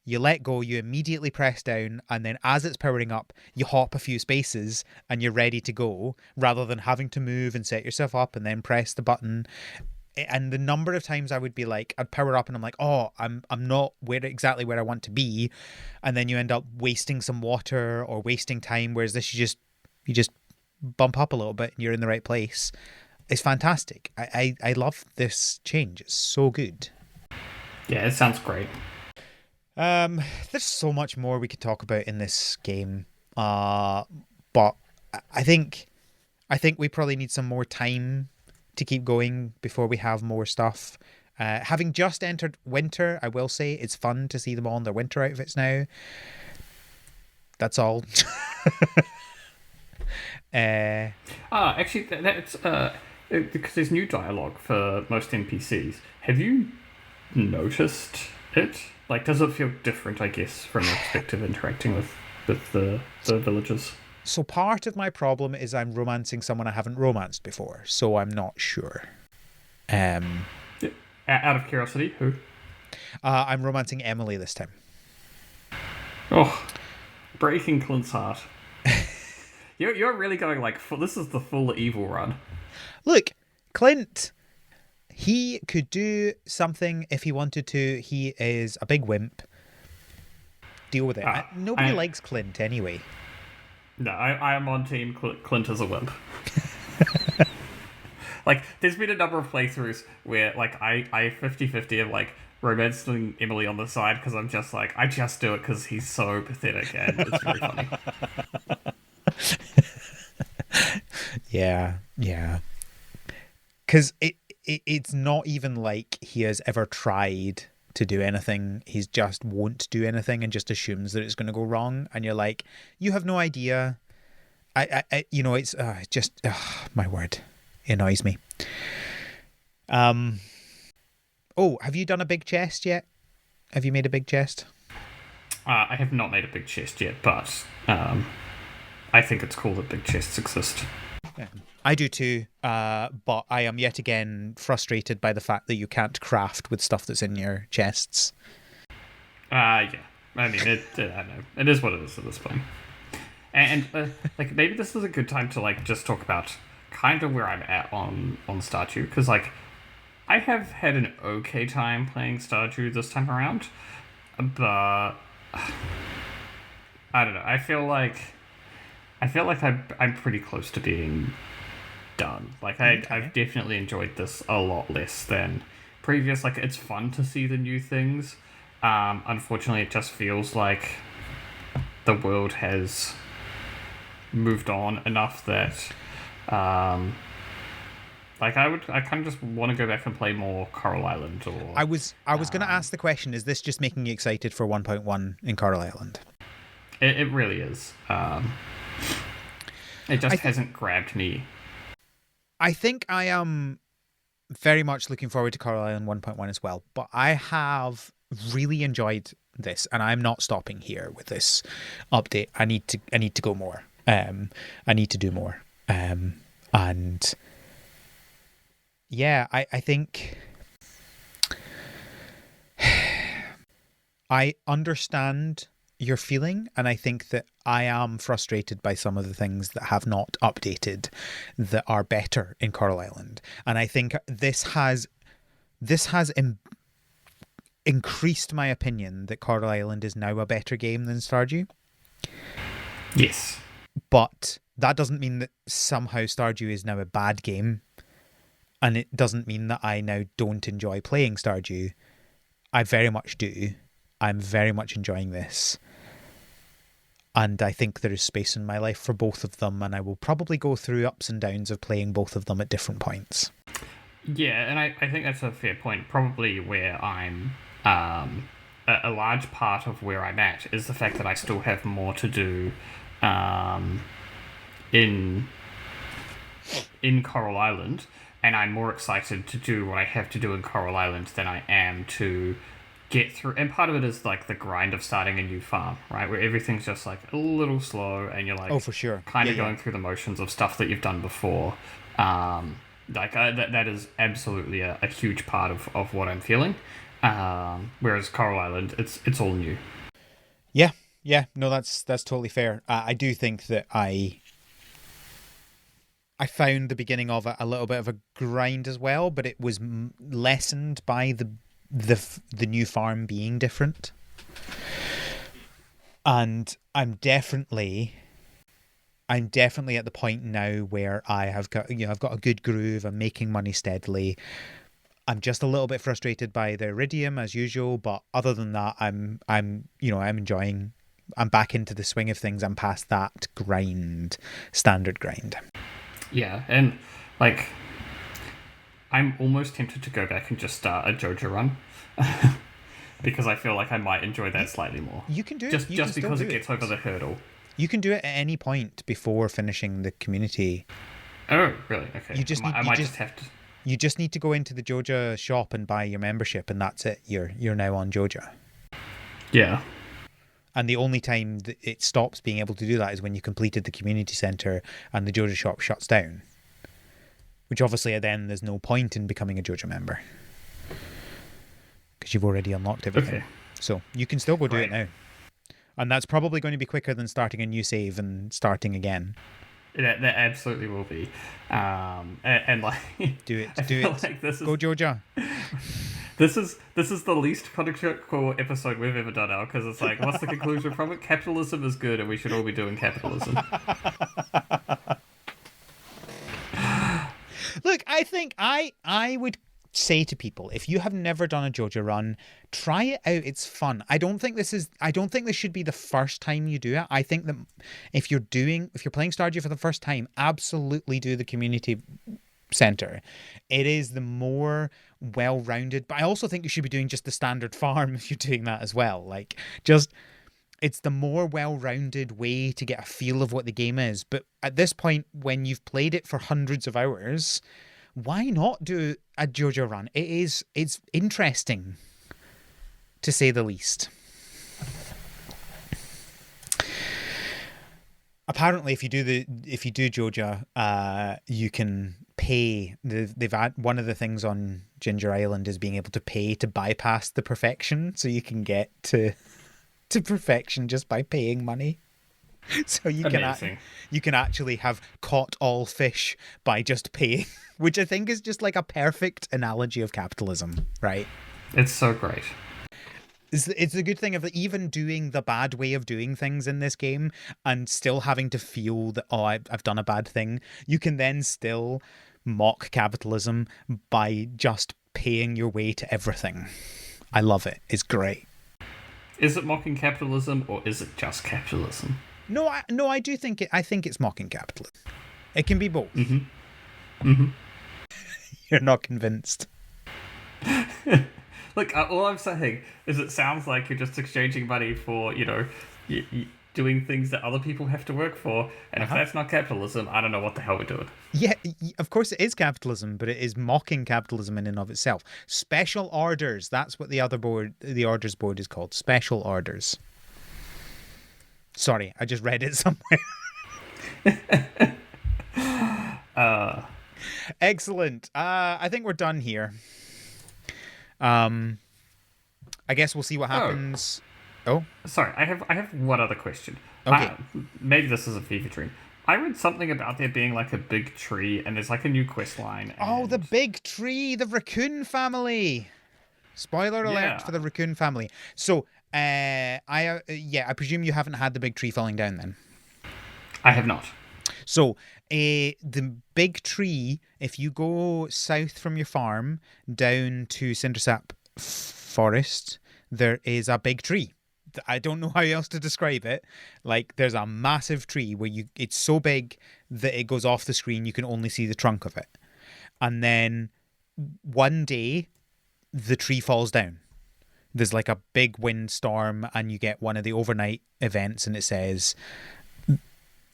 you let go, you immediately press down, and then as it's powering up, you hop a few spaces and you're ready to go, rather than having to move and set yourself up and then press the button. And the number of times I would be like, I'd power up and I'm like, oh, I'm not exactly where I want to be, and then you end up wasting some water or wasting time. Whereas this, you just bump up a little bit and you're in the right place. It's fantastic. I love this change. It's so good. Yeah, it sounds great. There's so much more we could talk about in this game. But I think we probably need some more time to keep going before we have more stuff. Having just entered winter, I will say it's fun to see them all in their winter outfits now. That's all. Actually, that's because there's new dialogue for most NPCs. Have you noticed it? Like, does it feel different, I guess, from your perspective interacting with the villagers? So part of my problem is I'm romancing someone I haven't romanced before, so I'm not sure. Um, Yeah. Out of curiosity, who? I'm romancing Emily this time. Oh, breaking Clint's heart. You're really going like this is the full evil run. Look, Clint, he could do something if he wanted to. He is a big wimp. Deal with it. Ah, Nobody I likes Clint anyway. no, I am on team Clint as a wimp. Like, there's been a number of playthroughs where like I 50-50 of like romancing Emily on the side because I'm just like I just do it because he's so pathetic and it's very funny. Yeah, yeah. Because it's not even like he has ever tried to do anything. He's just won't do anything and just assumes that it's going to go wrong. And you're like, you have no idea. It's just my word, it annoys me. Oh, have you done a big chest yet? Have you made a big chest? I have not made a big chest yet, but I think it's cool that big chests exist. Yeah. I do too, but I am yet again frustrated by the fact that you can't craft with stuff that's in your chests. Yeah. I mean, I don't know. It is what it is at this point. And like maybe this is a good time to like just talk about kind of where I'm at on Stardew because like I have had an okay time playing Stardew this time around, but I don't know. I feel like I'm pretty close to being done. Like I've definitely enjoyed this a lot less than previous. Like it's fun to see the new things. Unfortunately, it just feels like the world has moved on enough that like I kind of just want to go back and play more Coral Island or I was going to ask the question: is this just making you excited for 1.1 in Coral Island? it really is. It just hasn't grabbed me. I think I am very much looking forward to Coral Island 1.1 as well, but I have really enjoyed this, and I'm not stopping here with this update. I need to go more. I need to do more. And yeah, I think I understand your feeling, and I think that I am frustrated by some of the things that have not updated that are better in Coral Island. And I think this has increased my opinion that Coral Island is now a better game than Stardew. Yes. But that doesn't mean that somehow Stardew is now a bad game. And it doesn't mean that I now don't enjoy playing Stardew. I very much do. I'm very much enjoying this. And I think there is space in my life for both of them, and I will probably go through ups and downs of playing both of them at different points. Yeah, and I think that's a fair point. Probably where I'm a large part of where I'm at is the fact that I still have more to do in Coral Island, and I'm more excited to do what I have to do in Coral Island than I am to get through. And part of it is like the grind of starting a new farm, right? Where everything's just like a little slow, and you're like, Oh, for sure. kind of going through the motions of stuff that you've done before. That is absolutely a huge part of what I'm feeling. Whereas Coral Island, it's all new. Yeah, no, that's totally fair. I do think that I found the beginning of it a little bit of a grind as well, but it was lessened by the new farm being different. And I'm definitely at the point now where I've got a good groove. I'm making money steadily. I'm just a little bit frustrated by the iridium as usual, but other than that, I'm enjoying. I'm back into the swing of things. I'm past that standard grind. Yeah, and like I'm almost tempted to go back and just start a JoJo run. Because I feel like I might enjoy that slightly more. You can do it. Just because it gets over the hurdle. You can do it at any point before finishing the community. Oh, really? Okay. I might just have to. You just need to go into the Joja shop and buy your membership, and that's it. You're now on Joja. Yeah. And the only time that it stops being able to do that is when you completed the community centre and the Joja shop shuts down. Which obviously then there's no point in becoming a Joja member. Because you've already unlocked everything. Okay. So you can still go do it Right. now. And that's probably going to be quicker than starting a new save and starting again. That absolutely will be. And like, Do it. I Do feel it. like this Go is Joja. this is the least critical episode we've ever done now, because it's like, what's the conclusion from it? Capitalism is good, and we should all be doing capitalism. Look, I think I would say to people, if you have never done a Joja run, try it out. It's fun. I don't think this should be the first time you do it. I think that if you're playing Stardew for the first time, absolutely do the community center. It is the more well-rounded, but I also think you should be doing just the standard farm if you're doing that as well. Like, just it's the more well-rounded way to get a feel of what the game is. But at this point, when you've played it for hundreds of hours, why not do a Joja run? It's interesting, to say the least. Apparently, if you do Joja, you can pay. They've had one of the things on Ginger Island is being able to pay to bypass the perfection, so you can get to perfection just by paying money. So you can actually have caught all fish by just paying, which I think is just like a perfect analogy of capitalism, right? It's so great. It's a good thing of even doing the bad way of doing things in this game and still having to feel that, oh, I've done a bad thing. You can then still mock capitalism by just paying your way to everything. I love it. It's great. Is it mocking capitalism, or is it just capitalism? No, I do think it. I think it's mocking capitalism. It can be both. You're not convinced. Look, all I'm saying is it sounds like you're just exchanging money for, doing things that other people have to work for. And if that's not capitalism, I don't know what the hell we're doing. Yeah, of course it is capitalism, but it is mocking capitalism in and of itself. Special orders. That's what the orders board is called. Special orders. Sorry, I just read it somewhere. Excellent. I think we're done here. I guess we'll see what happens. Oh, sorry, I have one other question. Okay. Maybe this is a fever dream. I read something about there being like a big tree, and there's like a new quest line. Oh, the big tree, the raccoon family. Spoiler alert for the raccoon family. So, I presume you haven't had the big tree falling down then. I have not. So, the big tree, if you go south from your farm down to Cindersap Forest, there is a big tree. I don't know how else to describe it. Like, there's a massive tree where it's so big that it goes off the screen. You can only see the trunk of it. And then one day, the tree falls down. There's like a big windstorm, and you get one of the overnight events, and it says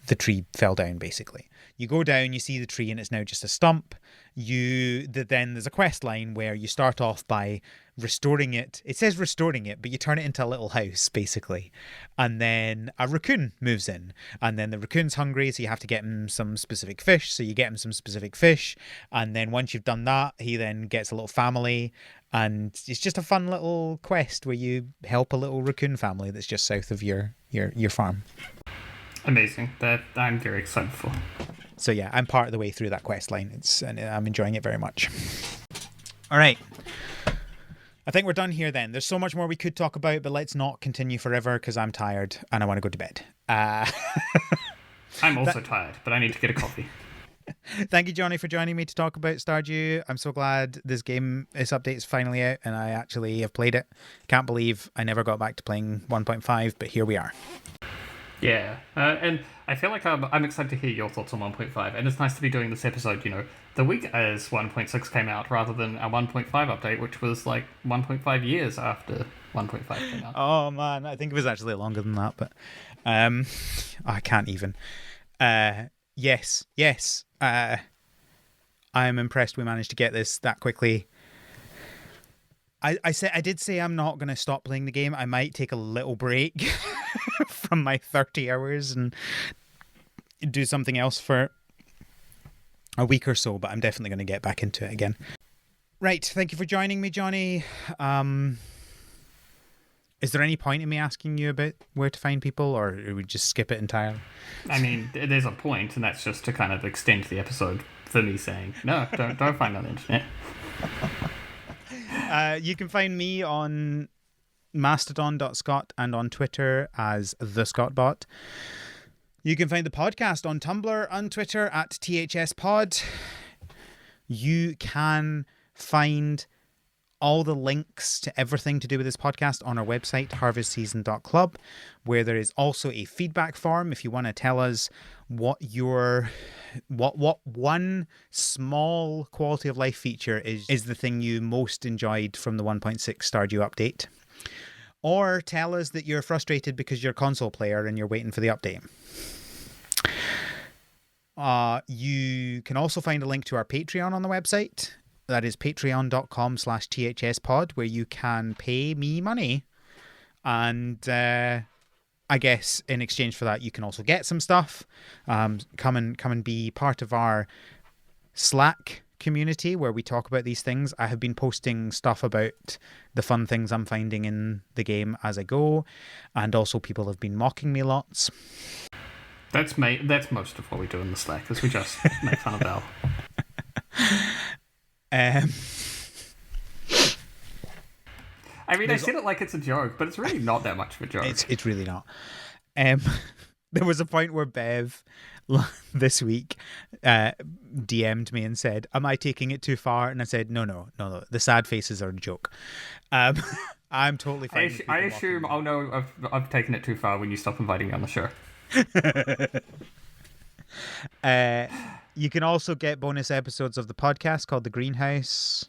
the tree fell down, basically. You go down, you see the tree, and it's now just a stump. Then there's a quest line where you start off by restoring it. It says restoring it, but you turn it into a little house, basically. And then a raccoon moves in. And then the raccoon's hungry, so you have to get him some specific fish. So you get him some specific fish. And then once you've done that, he then gets a little family. And it's just a fun little quest where you help a little raccoon family that's just south of your farm. Amazing. That I'm very excited for. So yeah, I'm part of the way through that quest line. And I'm enjoying it very much. All right. I think we're done here then. There's so much more we could talk about, but let's not continue forever because I'm tired and I want to go to bed. I'm also tired, but I need to get a coffee. Thank you, Jonnie, for joining me to talk about Stardew. I'm so glad this update is finally out and I actually have played it. Can't believe I never got back to playing 1.5, but here we are. Yeah, and I feel like I'm excited to hear your thoughts on 1.5, and it's nice to be doing this episode, the week as 1.6 came out, rather than a 1.5 update, which was like 1.5 years after 1.5 came out. Oh man, I think it was actually longer than that, but I can't even. Yes. I'm impressed we managed to get this that quickly. I did say I'm not going to stop playing the game. I might take a little break from my 30 hours and do something else for a week or so, but I'm definitely going to get back into it again. Right, thank you for joining me, Jonnie. Is there any point in me asking you about where to find people, or do we just skip it entirely? I mean, there's a point, and that's just to kind of extend the episode for me saying, no, don't find on the internet. You can find me on mastodon.scot and on Twitter as the Scottbot. You can find the podcast on Tumblr and Twitter at THSPod. You can find all the links to everything to do with this podcast on our website, harvestseason.club, where there is also a feedback form if you want to tell us what one small quality of life feature is the thing you most enjoyed from the 1.6 Stardew update. Or tell us that you're frustrated because you're a console player and you're waiting for the update. You can also find a link to our Patreon on the website. That is patreon.com/thspod, where you can pay me money. And I guess in exchange for that, you can also get some stuff. Come and be part of our Slack community where we talk about these things. I have been posting stuff about the fun things I'm finding in the game as I go. And also people have been mocking me lots. That's most of what we do in the Slack, is we just make fun of Val. I mean, I said it like it's a joke, but it's really not that much of a joke. It's really not. There was a point where Bev this week DM'd me and said, "Am I taking it too far?" And I said, No. The sad faces are a joke. I'm totally fine. I assume I'll know I've taken it too far when you stop inviting me on the show. You can also get bonus episodes of the podcast called The Greenhouse,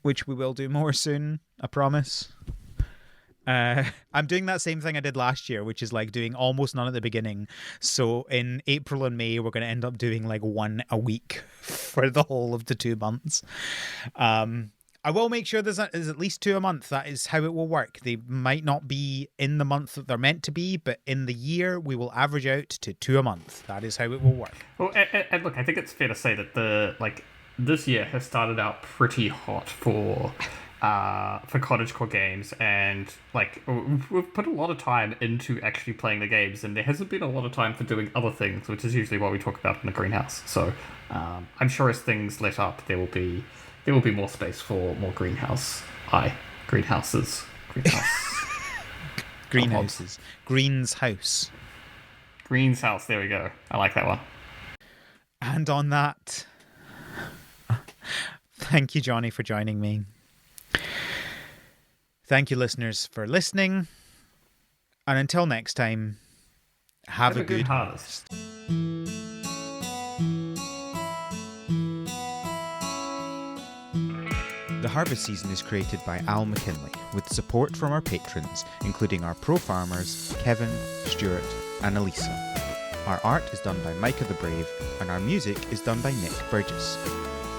which we will do more soon, I promise. I'm doing that same thing I did last year, which is like doing almost none at the beginning. So in April and May, we're going to end up doing like one a week for the whole of the 2 months. I will make sure there's at least 2 a month. That is how it will work. They might not be in the month that they're meant to be, but in the year, we will average out to 2 a month. That is how it will work. Well, and look, I think it's fair to say that this year has started out pretty hot for cottagecore games, and like we've put a lot of time into actually playing the games, and there hasn't been a lot of time for doing other things, which is usually what we talk about in the greenhouse. So I'm sure as things let up, there will be more space for more greenhouses. Greens house. Greens house, there we go. I like that one. And on that, thank you, Jonnie, for joining me. Thank you, listeners, for listening. And until next time, have a good harvest. The Harvest Season is created by Al McKinley, with support from our patrons, including our pro farmers, Kevin, Stuart, and Elisa. Our art is done by Micah the Brave, and our music is done by Nick Burgess.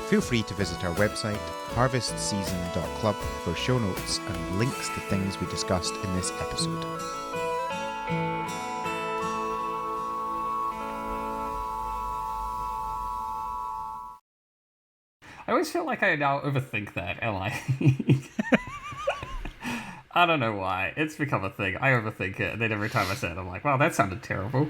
Feel free to visit our website, harvestseason.club, for show notes and links to things we discussed in this episode. I always feel like I now overthink that, am I? I don't know why. It's become a thing. I overthink it, and then every time I say it, I'm like, wow, that sounded terrible.